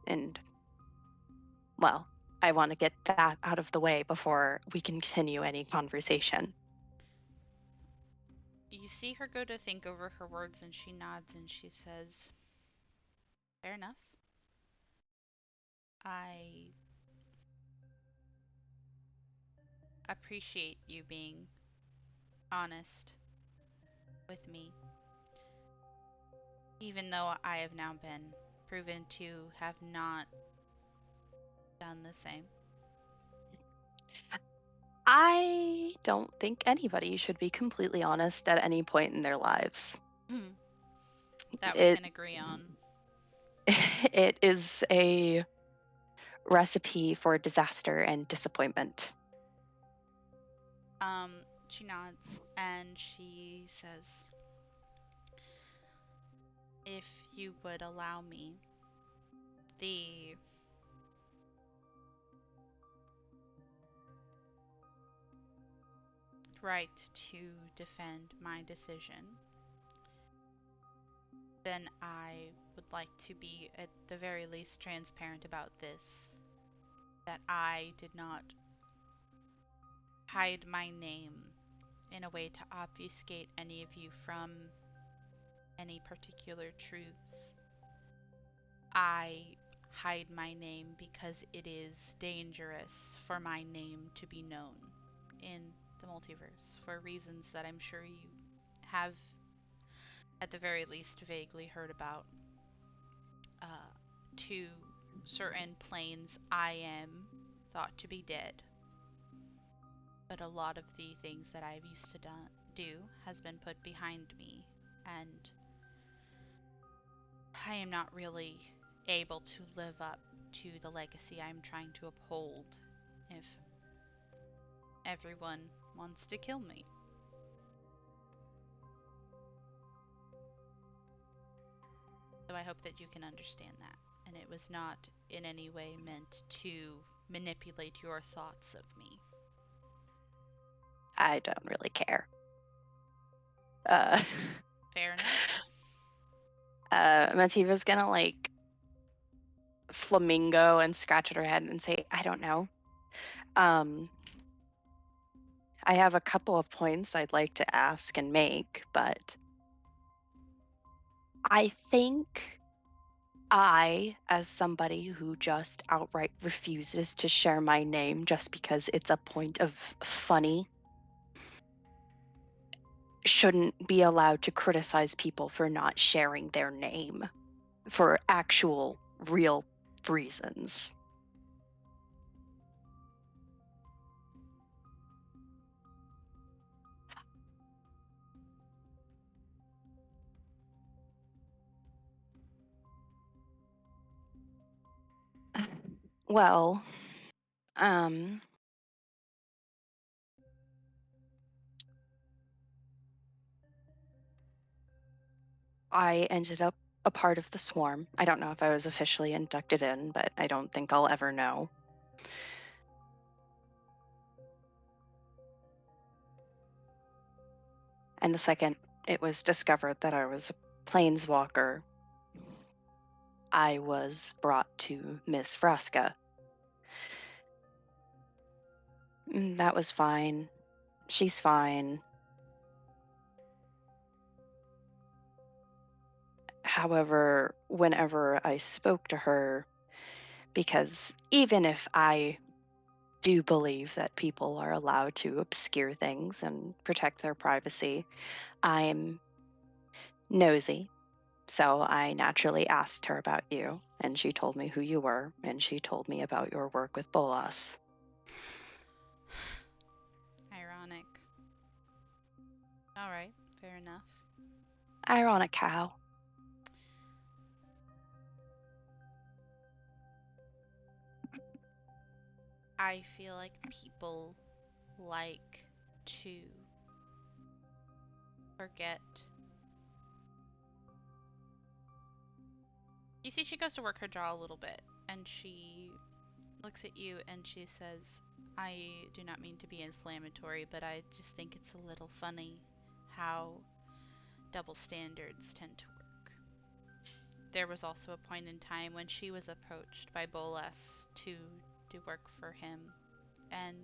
And, well, I want to get that out of the way before we continue any conversation." You see her go to think over her words and she nods and she says, "Fair enough. I appreciate you being honest with me, even though I have now been proven to have not done the same." I don't think anybody should be completely honest at any point in their lives. That we It can agree on. it is a recipe for disaster and disappointment. Um, she nods and she says, "If you would allow me the right to defend my decision, then I would like to be at the very least transparent about this, that I did not hide my name in a way to obfuscate any of you from any particular truths. I hide my name because it is dangerous for my name to be known in the multiverse for reasons that I'm sure you have, at the very least, vaguely heard about. To certain planes, I am thought to be dead, but a lot of the things that I've used to do has been put behind me. and I am not really able to live up to the legacy I'm trying to uphold if everyone wants to kill me. So I hope that you can understand that. And it was not in any way meant to manipulate your thoughts of me. I don't really care. Uh, Fair enough. Motiva's gonna like flamingo and scratch at her head and say, I don't know. Um, I have a couple of points I'd like to ask and make, but I think as somebody who just outright refuses to share my name just because it's a point of funny, shouldn't be allowed to criticize people for not sharing their name for actual, real reasons. Well, um, I ended up a part of the swarm. I don't know if I was officially inducted in, but I don't think I'll ever know. And the second it was discovered that I was a planeswalker, I was brought to Miss Vraska. That was fine. She's fine. However, whenever I spoke to her, because even if I do believe that people are allowed to obscure things and protect their privacy, I'm nosy. So I naturally asked her about you, and she told me who you were, and she told me about your work with Bolas. Ironic. Alright, fair enough. Ironic cow. I feel like people like to forget. You see, she goes to work her jaw a little bit, and she looks at you and she says, I do not mean to be inflammatory, but I just think it's a little funny how double standards tend to work. There was also a point in time when she was approached by Bolas to do work for him, and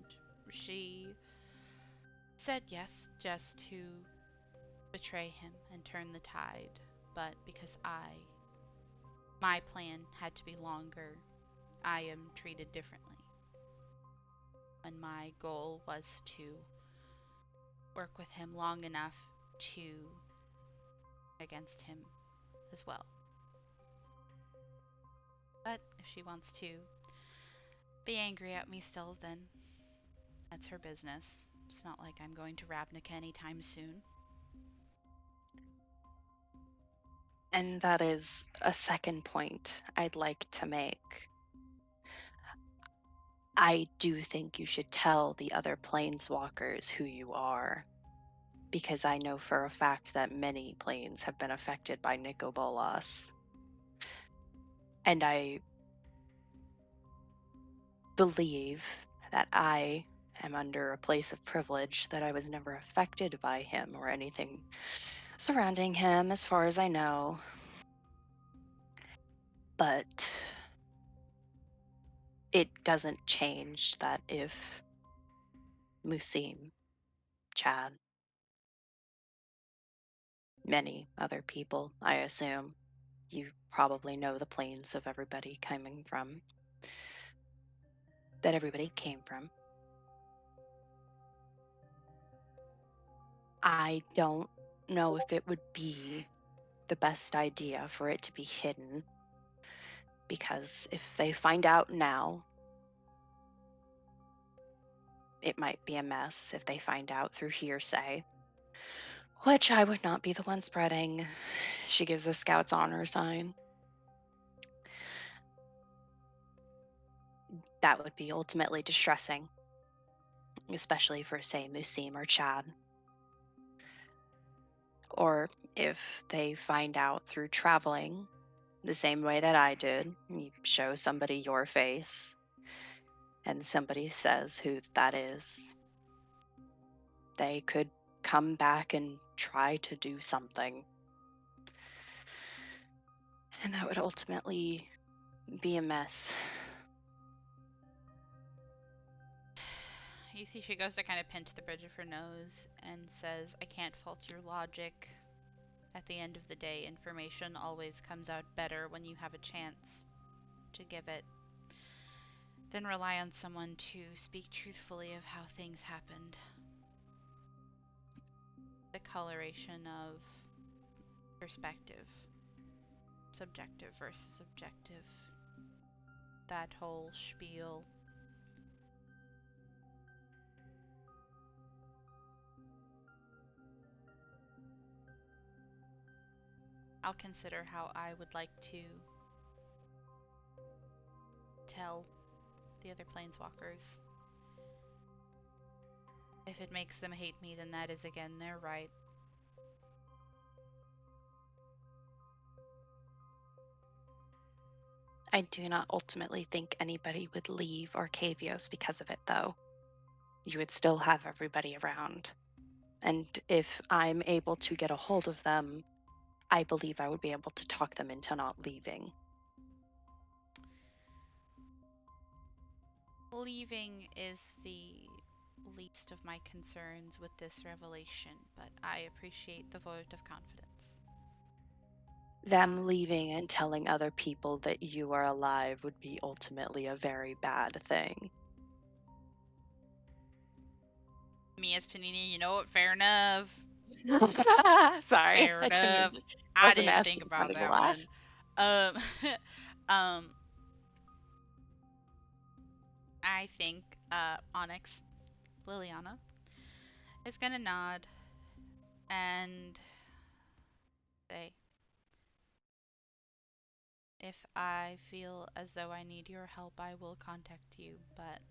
she said yes just to betray him and turn the tide. But because my plan had to be longer, I am treated differently. And my goal was to work with him long enough to against him as well. But if she wants to be angry at me still, then that's her business. It's not like I'm going to Ravnica anytime soon. And that is a second point I'd like to make. I do think you should tell the other planeswalkers who you are, because I know for a fact that many planes have been affected by Nicobolas. And I believe that I am under a place of privilege, that I was never affected by him or anything surrounding him, as far as I know. But it doesn't change that if Musim, Chad, many other people, I assume, you probably know the planes of everybody coming from, that everybody came from. I don't know if it would be the best idea for it to be hidden, because if they find out now, it might be a mess if they find out through hearsay, which I would not be the one spreading. She gives a Scout's honor sign. That would be ultimately distressing, especially for, say, Musim or Chad. Or if they find out through traveling the same way that I did, you show somebody your face and somebody says who that is, they could come back and try to do something. And that would ultimately be a mess. You see, she goes to kind of pinch the bridge of her nose and says, I can't fault your logic. At the end of the day, information always comes out better when you have a chance to give it. Then rely on someone to speak truthfully of how things happened. The coloration of perspective, subjective versus objective, that whole spiel. I'll consider how I would like to tell the other planeswalkers. If it makes them hate me, then that is again their right. I do not ultimately think anybody would leave Arcavios because of it, though. You would still have everybody around. And if I'm able to get a hold of them, I believe I would be able to talk them into not leaving. Leaving is the least of my concerns with this revelation, but I appreciate the vote of confidence. Them leaving and telling other people that you are alive would be ultimately a very bad thing. Me as Panini, you know what? Fair enough. Sorry, Fair I enough. didn't I wasn't didn't think asking kind about of a that laugh. one. Um, um, I think Onyx Liliana is gonna nod and say, if I feel as though I need your help, I will contact you, but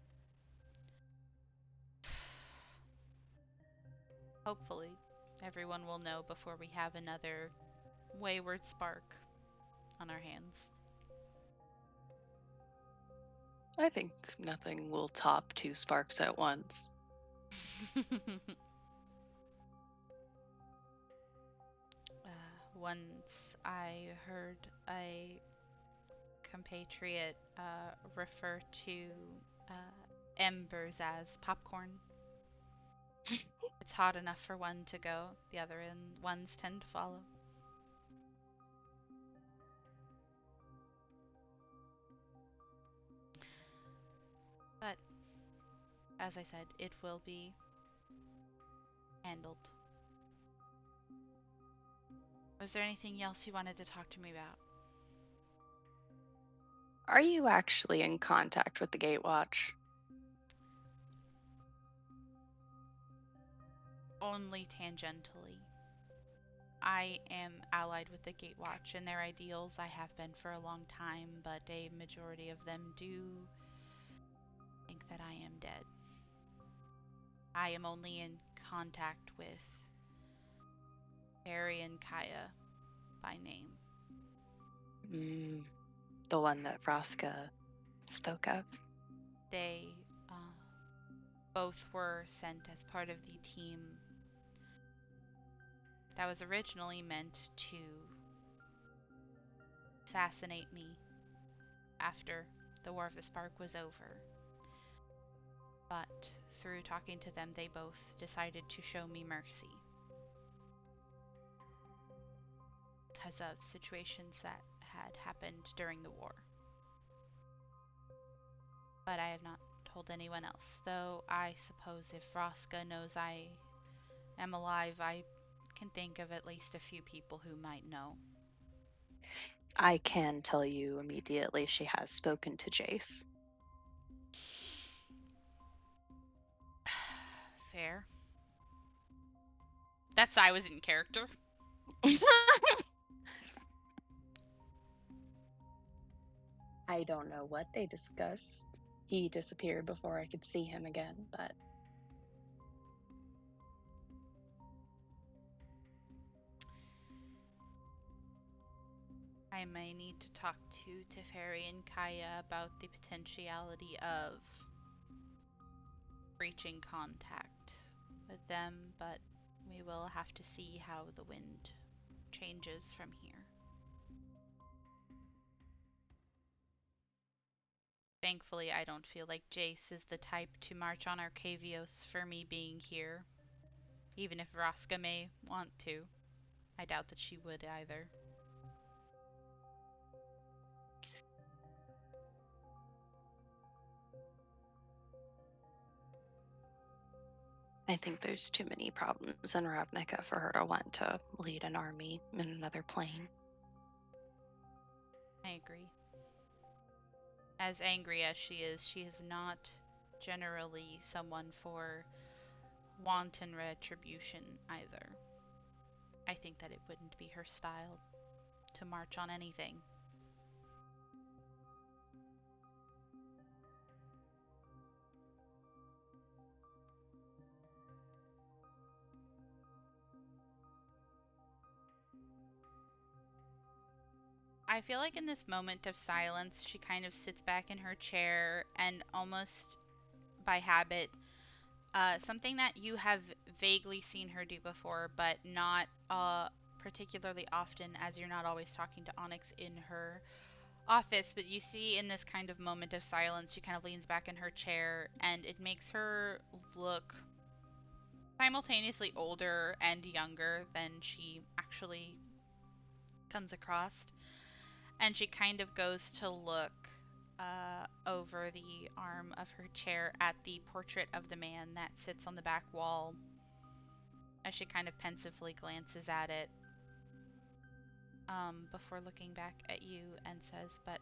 hopefully everyone will know before we have another wayward spark on our hands. I think nothing will top two sparks at once. Once I heard a compatriot refer to embers as popcorn. It's hot enough for one to go, the other ones tend to follow. But as I said, it will be handled. Was there anything else you wanted to talk to me about? Are you actually in contact with the Gatewatch? Only tangentially. I am allied with the Gatewatch and their ideals. I have been for a long time, but a majority of them do think that I am dead. I am only in contact with Harry and Kaya by name. Mm, the one that Vraska spoke of. They both were sent as part of the team that was originally meant to assassinate me after the War of the Spark was over. But through talking to them, they both decided to show me mercy because of situations that had happened during the war. But I have not told anyone else, though I suppose if Vraska knows I am alive, I can think of at least a few people who might know. I can tell you immediately she has spoken to Jace. Fair. That's I was in character. I don't know what they discussed. He disappeared before I could see him again, but I may need to talk to Teferi and Kaya about the potentiality of reaching contact with them, but we will have to see how the wind changes from here. Thankfully, I don't feel like Jace is the type to march on Arcavios for me being here, even if Vraska may want to. I doubt that she would either. I think there's too many problems in Ravnica for her to want to lead an army in another plane. I agree. As angry as she is not generally someone for wanton retribution either. I think that it wouldn't be her style to march on anything. I feel like in this moment of silence, she kind of sits back in her chair and almost by habit, something that you have vaguely seen her do before, but not particularly often, as you're not always talking to Onyx in her office. But you see in this kind of moment of silence, she kind of leans back in her chair, and it makes her look simultaneously older and younger than she actually comes across. And she kind of goes to look over the arm of her chair at the portrait of the man that sits on the back wall as she kind of pensively glances at it before looking back at you and says, "But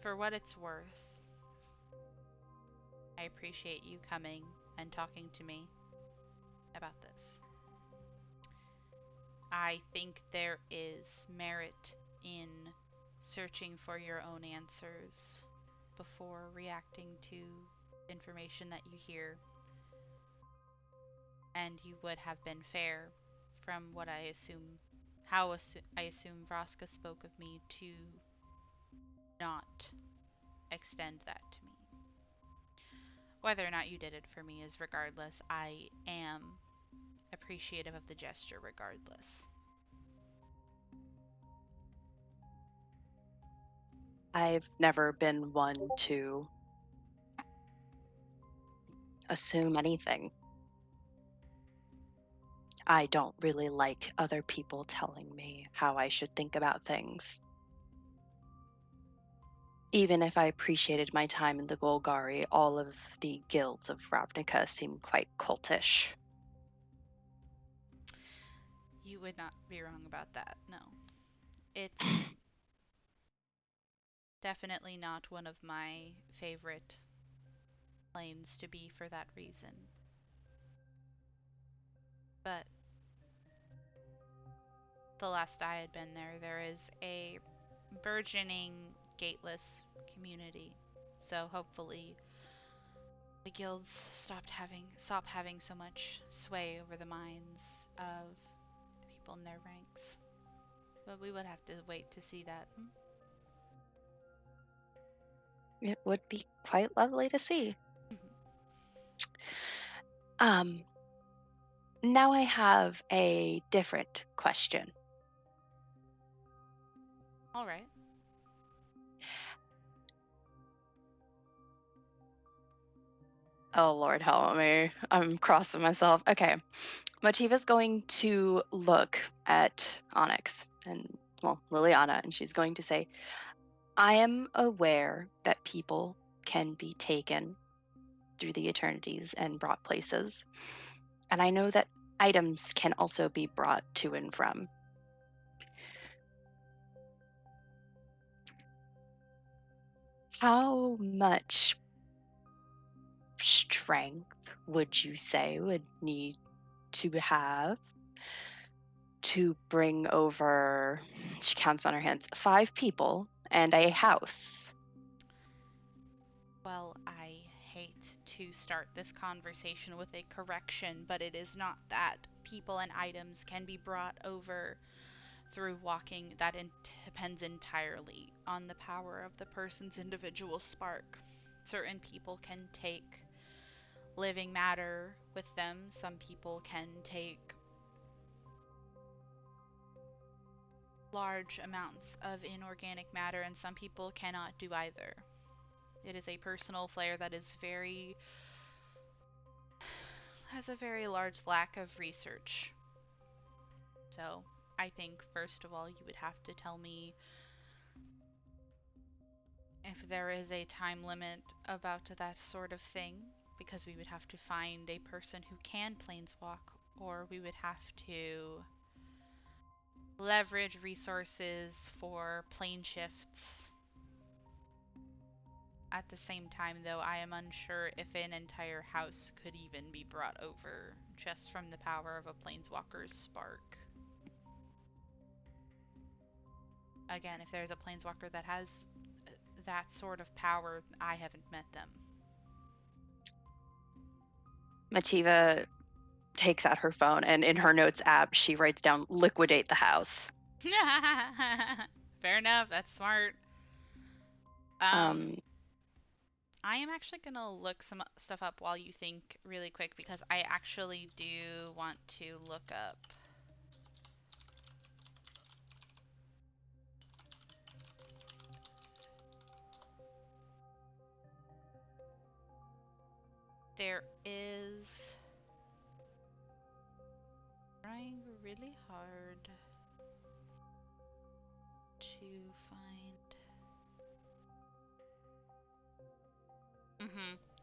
for what it's worth, I appreciate you coming and talking to me about this. I think there is merit in searching for your own answers before reacting to information that you hear, and you would have been fair from what I assume, I assume Vraska spoke of me to not extend that to me. Whether or not you did it for me is regardless. I am appreciative of the gesture regardless." I've never been one to assume anything. I don't really like other people telling me how I should think about things. Even if I appreciated my time in the Golgari, all of the guilds of Ravnica seem quite cultish. You would not be wrong about that, no. It's definitely not one of my favorite lanes to be for that reason. But the last I had been there, there is a burgeoning gateless community. So hopefully the guilds stop having so much sway over the minds of the people in their ranks. But we would have to wait to see that. It would be quite lovely to see. Um, Now I have a different question. All right. Oh Lord, help me. I'm crossing myself. Okay. Motiva's going to look at Onyx and, well, Liliana, and she's going to say, I am aware that people can be taken through the eternities and brought places. And I know that items can also be brought to and from. How much strength would you say would need to have to bring over, she counts on her hands, 5 people and a house? Well, I hate to start this conversation with a correction, but it is not that people and items can be brought over through walking. That depends entirely on the power of the person's individual spark. Certain people can take living matter with them, some people can take large amounts of inorganic matter, and some people cannot do either. It is a personal flare that is very has a very large lack of research. So, I think first of all you would have to tell me if there is a time limit about that sort of thing, because we would have to find a person who can planeswalk, or we would have to leverage resources for plane shifts. At the same time, though, I am unsure if an entire house could even be brought over just from the power of a planeswalker's spark. Again, if there's a planeswalker that has that sort of power, I haven't met them. Motiva takes out her phone and in her notes app, she writes down liquidate the house. Fair enough, that's smart. Um, Um, I am actually gonna look some stuff up while you think really quick, because I actually do want to look up. There is trying really hard to find.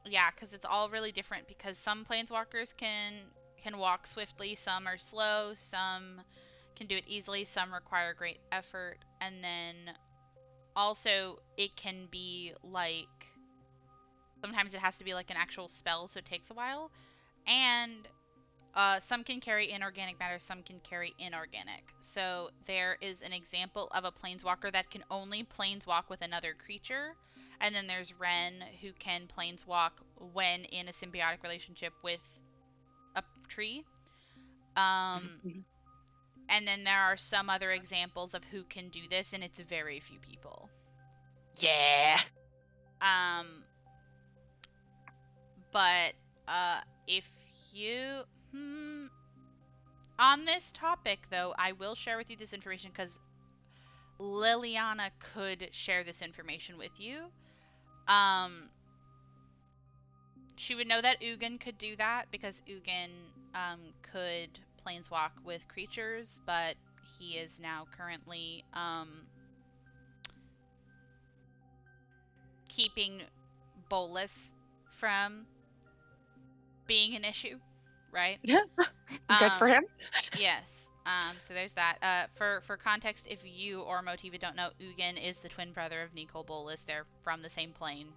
Yeah, because it's all really different. Because some planeswalkers can walk swiftly, some are slow, some can do it easily, some require great effort, and then also it can be like sometimes it has to be like an actual spell, so it takes a while. And some can carry inorganic matter, some can carry inorganic. So there is an example of a planeswalker that can only planeswalk with another creature. And then there's Ren, who can planeswalk when in a symbiotic relationship with a tree. Um, mhm. and then there are some other examples of who can do this, and it's very few people. Yeah. Um, but if you on this topic, though, I will share with you this information because Liliana could share this information with you. Um, she would know that Ugin could do that because Ugin could planeswalk with creatures, but he is now currently keeping Bolus from being an issue, right? Good for Um, him. yes. So there's that. For context, if you or Motiva don't know, Ugin is the twin brother of Nicol Bolas. They're from the same plane.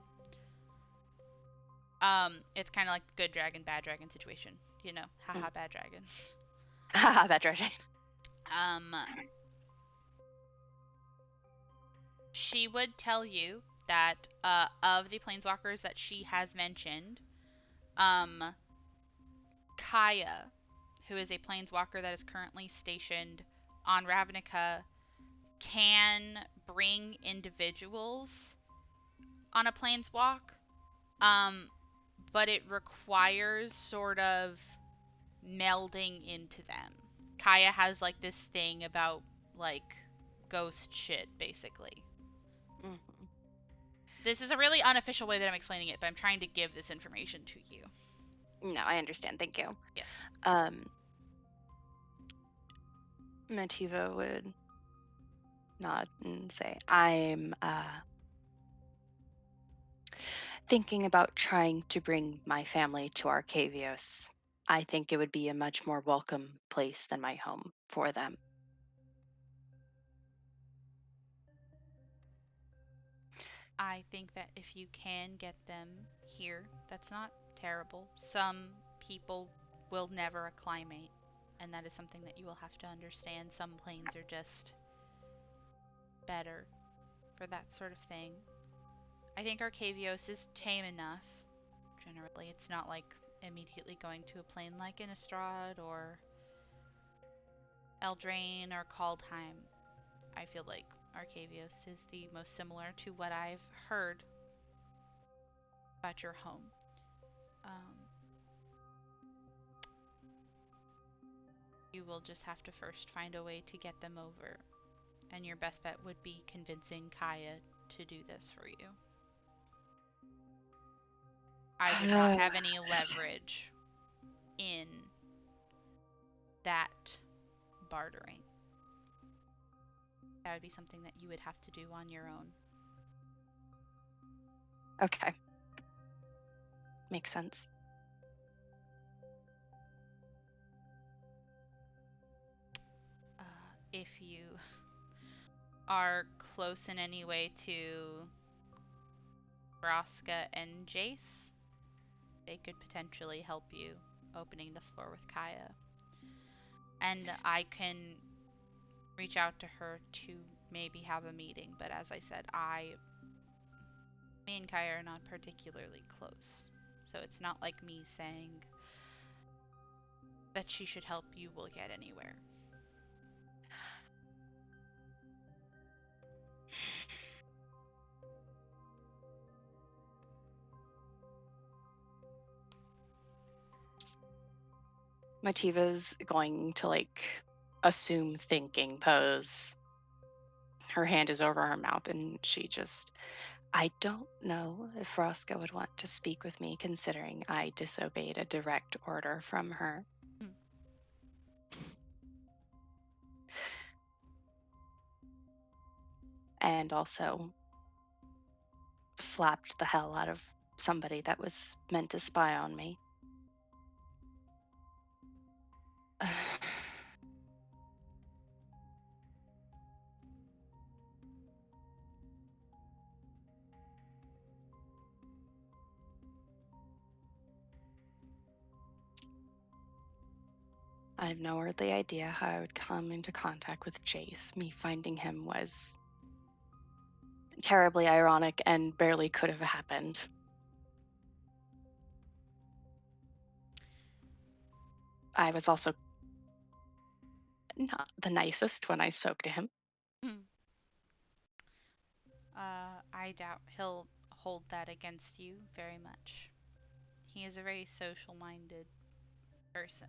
It's kind of like the good dragon, bad dragon situation. You know, haha, bad dragon. Haha, that dragon. Um, she would tell you that of the planeswalkers that she has mentioned, um, Kaya, who is a planeswalker that is currently stationed on Ravnica, can bring individuals on a planeswalk, um, but it requires sort of melding into them. Kaya has like this thing about like ghost shit, basically. Mhm. This is a really unofficial way that I'm explaining it, but I'm trying to give this information to you. No, I understand. Thank you. Yes. Um, Motiva would nod and say, I'm thinking about trying to bring my family to Arcavios. I think it would be a much more welcome place than my home for them. I think that if you can get them here, that's not terrible. Some people will never acclimate, and that is something that you will have to understand. Some planes are just better for that sort of thing. I think Arcavios is tame enough. Generally, it's not like immediately going to a plane like Innistrad or Eldraine or Kaldheim. I feel like Arcavios is the most similar to what I've heard about your home. Um, you will just have to first find a way to get them over, and your best bet would be convincing Kaya to do this for you. I would not have any leverage in that bartering. That would be something that you would have to do on your own. Okay. Makes sense. If you are close in any way to Vraska and Jace, they could potentially help you opening the floor with Kaya. And I can reach out to her to maybe have a meeting, but as I said, me and Kaya are not particularly close. So it's not like me saying that she should help you will get anywhere. Motiva's going to assume thinking pose. Her hand is over her mouth and I don't know if Roscoe would want to speak with me considering I disobeyed a direct order from her. Hmm. And also slapped the hell out of somebody that was meant to spy on me. I have no earthly idea how I would come into contact with Jace. Me finding him was terribly ironic and barely could have happened. I was also not the nicest when I spoke to him. Hmm. I doubt he'll hold that against you very much. He is a very social minded person.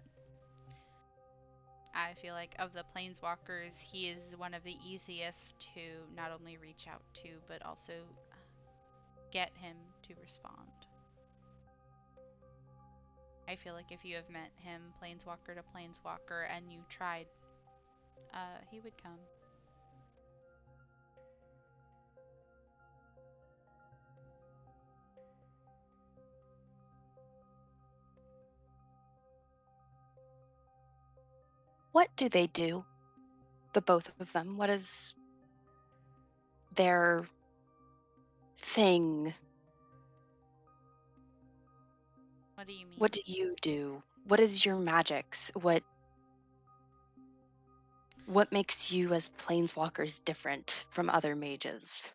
I feel like of the planeswalkers, he is one of the easiest to not only reach out to, but also get him to respond. I feel like if you have met him planeswalker to planeswalker and you tried, he would come. What do they do? The both of them? What is their thing? What do you What mean? do you do? What is your magics? What makes you as planeswalkers different from other mages?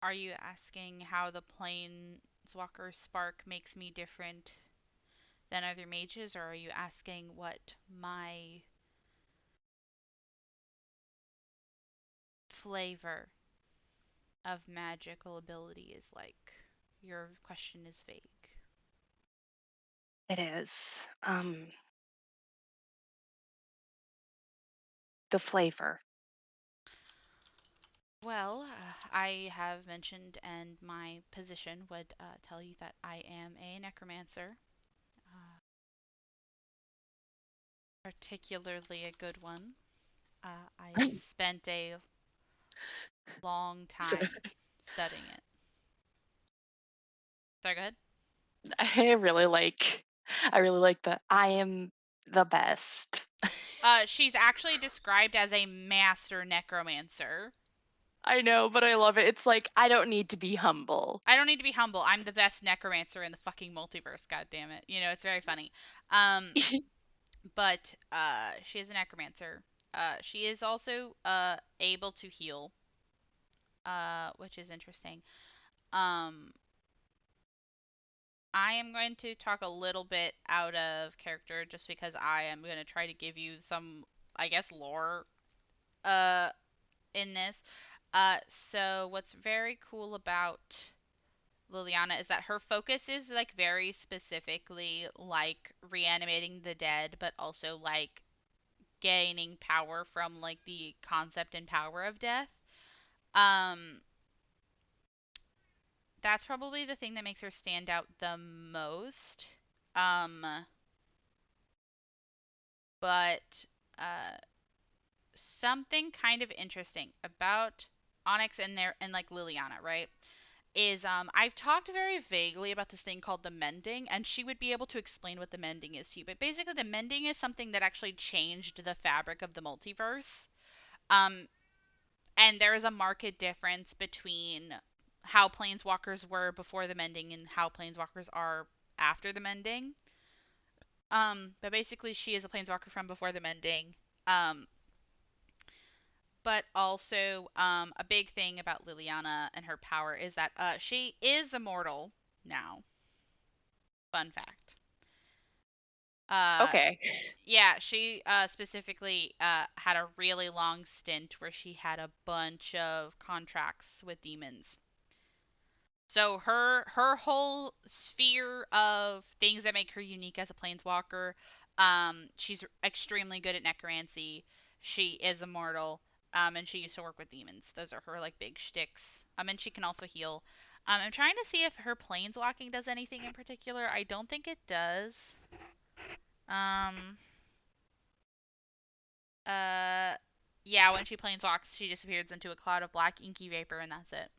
Are you asking how the planeswalker spark makes me different than other mages, or are you asking what my flavor of magical ability is like? Your question is vague. It is. The flavor. Well, I have mentioned, and my position would tell you that I am a necromancer, particularly a good one. I spent a long So time studying it. Sorry, go ahead. I really like I really like the I am the best. She's actually described as a master necromancer. I know, but I love it. It's like, I don't need to be humble. I don't need to be humble. I'm the best necromancer in the fucking multiverse. God damn it. You know, it's very funny. Um, but she is a necromancer. She is also able to heal, which is interesting. Um, I am going to talk a little bit out of character just because I am going to try to give you some, I guess, lore uh in this. So what's very cool about Liliana is that her focus is like very specifically like reanimating the dead, but also like gaining power from like the concept and power of death. Um, that's probably the thing that makes her stand out the most. Um, but uh, something kind of interesting about Onyx and their and like Liliana, right? Is I've talked very vaguely about this thing called the mending, and she would be able to explain what the mending is to you. But basically, the mending is something that actually changed the fabric of the multiverse. Um, and there is a marked difference between how planeswalkers were before the mending and how planeswalkers are after the mending. But basically, she is a planeswalker from before the mending. Um, but also, a big thing about Liliana and her power is that she is immortal now. Fun fact. Uh, Okay. yeah, she specifically had a really long stint where she had a bunch of contracts with demons. So her whole sphere of things that make her unique as a planeswalker, she's extremely good at necromancy. She is immortal, and she used to work with demons. Those are her like big shticks. And she can also heal. I'm trying to see if her planeswalking does anything in particular. I don't think it does. Um, uh, yeah, when she planeswalks, she disappears into a cloud of black inky vapor, and that's it.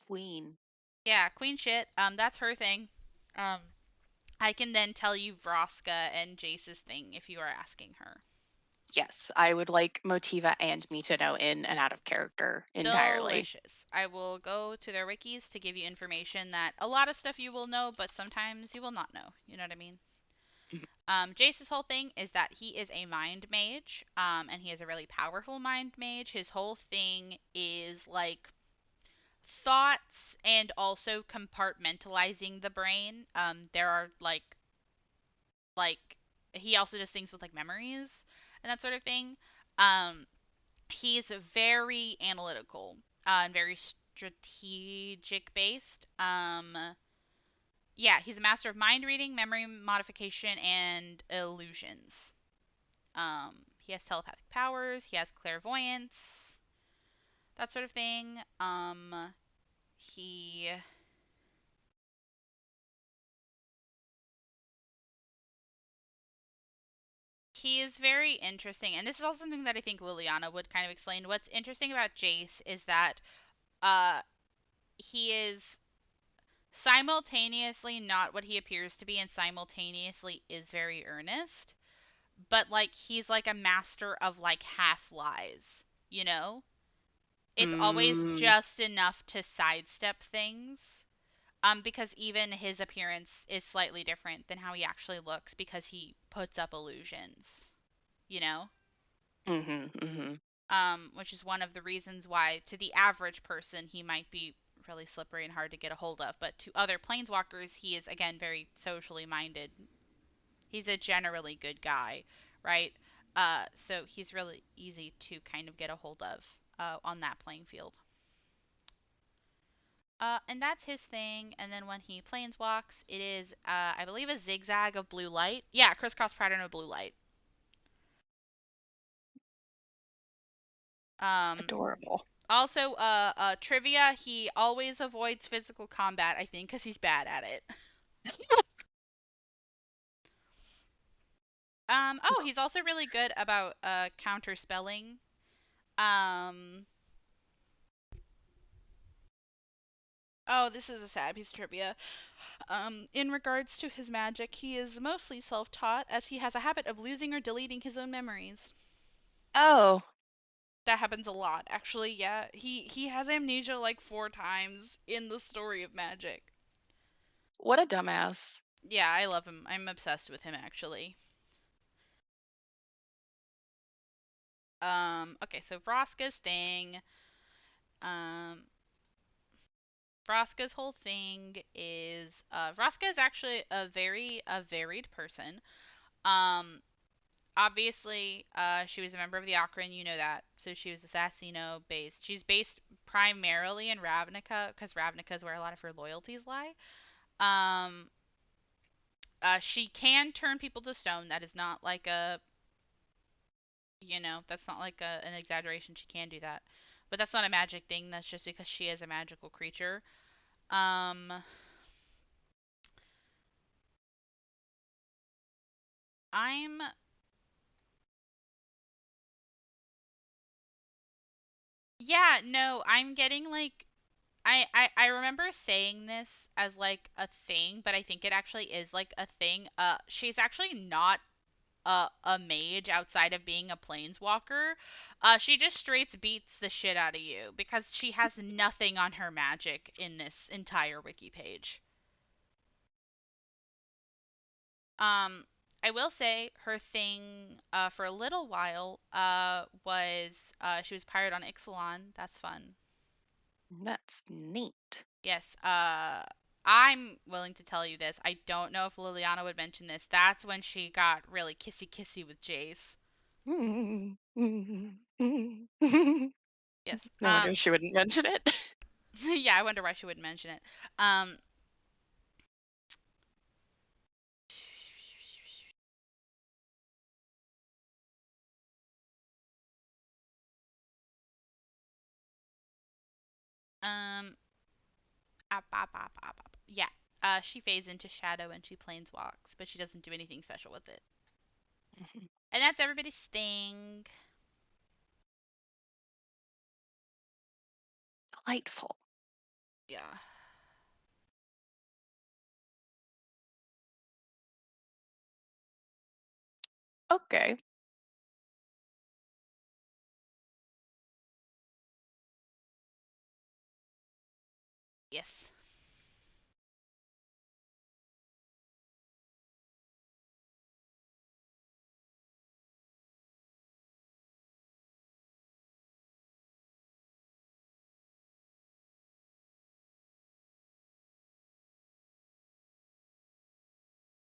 Queen. Yeah, queen shit. That's her thing. Um, I can then tell you Vraska and Jace's thing if you are asking her. Yes, I would like Motiva and me to know in and out of character entirely. Delicious. I will go to their wikis to give you information that a lot of stuff you will know, but sometimes you will not know. You know what I mean? Mhm. Jace's whole thing is that he is a mind mage, and he is a really powerful mind mage. His whole thing is like thoughts and also compartmentalizing the brain. There are like he also does things with like memories and that sort of thing. Um, he's very analytical and very strategic based. Yeah, he's a master of mind reading, memory modification, and illusions. He has telepathic powers. He has clairvoyance, that sort of thing. He he is very interesting, and this is also something that I think Liliana would kind of explain. What's interesting about Jace is that uh, he is simultaneously not what he appears to be and simultaneously is very earnest, but like he's like a master of like half lies, you know? It's always Mm, just enough to sidestep things. Because even his appearance is slightly different than how he actually looks because he puts up illusions, you know? mhm, mhm. Which is one of the reasons why, to the average person, he might be really slippery and hard to get a hold of. But to other planeswalkers, he is, again, very socially minded. He's a generally good guy, right? So he's really easy to kind of get a hold of on that playing field. And that's his thing. And then when he planeswalks, it is, I believe, a zigzag of blue light. Yeah, crisscross pattern of blue light. Um, Adorable. Also, trivia: he always avoids physical combat. I think because he's bad at it. Oh, he's also really good about counter spelling. Um, oh, this is a sad piece of trivia. In regards to his magic, he is mostly self-taught, as he has a habit of losing or deleting his own memories. Oh, That happens a lot, actually. Yeah, he has amnesia like 4 times in the story of magic. What a dumbass. Yeah, I love him. I'm obsessed with him, actually. Okay, so Vraska's thing. Um, Vraska's whole thing is Vraska is actually a varied person. Um, Obviously, she was a member of the Akron, you know that. So she was Assassino based. She's based primarily in Ravnica because Ravnica is where a lot of her loyalties lie. Um, she can turn people to stone. That is not like a, that's not like an exaggeration. She can do that, but that's not a magic thing. That's just because she is a magical creature. Um, I'm Yeah, no, I'm getting like I remember saying this as like a thing, but I think it actually is like a thing. She's actually not a mage outside of being a planeswalker. She just straight beats the shit out of you because she has nothing on her magic in this entire wiki page. Um, I will say her thing for a little while was she was pirate on Ixalan. That's fun. That's neat. Yes, I'm willing to tell you this. I don't know if Liliana would mention this. That's when she got really kissy kissy with Jace. Yes. I wonder if she wouldn't mention it. Yeah, I wonder why she wouldn't mention it. Um, um, yeah. She fades into shadow and she planeswalks, but she doesn't do anything special with it. And that's everybody's thing. Delightful. Yeah. Okay. Yes.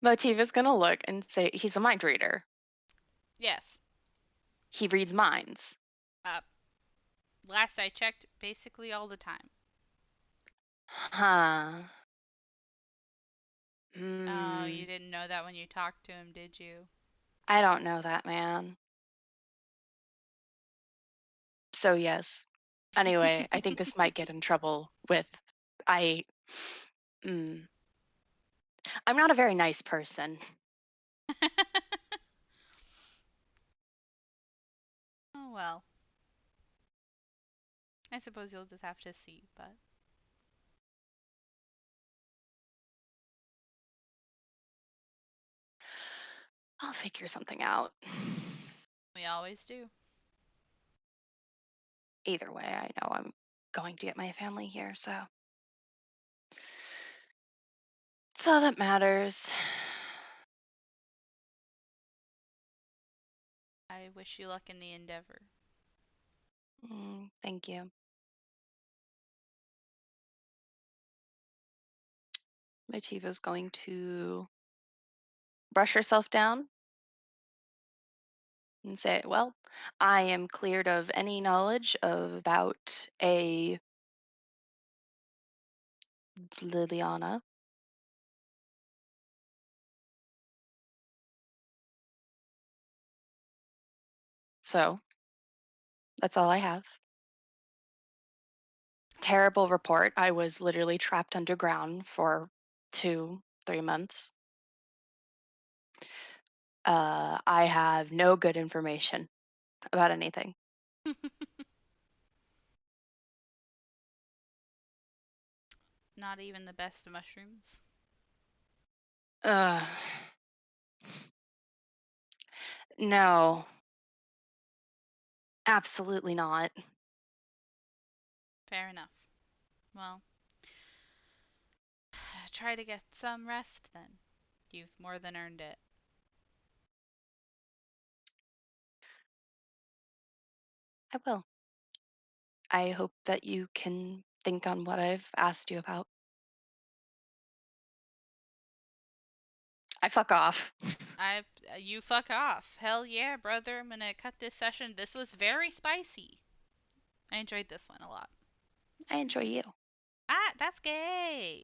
Motiva's gonna look and say he's a mind reader. Yes. He reads minds. Uh, Last I checked, basically all the time. Huh. Oh, Hmm. you didn't know that when you talked to him, did you? I don't know that man. So yes. Anyway, I think this might get in trouble with I mm, I'm not a very nice person. Oh well. I suppose you'll just have to see, but I'll figure something out. we always do. Either way, I know I'm going to get my family here, so it's all that matters. I wish you luck in the endeavor. Thank you. Motiva's going to brush herself down and say, "Well, I am cleared of any knowledge of about a Liliana. So that's all I have. Terrible report. I was literally trapped underground for 2, 3 months. I have no good information about anything. Not even the best mushrooms. Uh, no. Absolutely not. Fair enough. Well, try to get some rest then. You've more than earned it. I will. I hope that you can think on what I've asked you about. I fuck off. I You fuck off. Hell yeah, brother. I'm gonna cut this session. This was very spicy. I enjoyed this one a lot. I enjoy you. Ah, that's gay.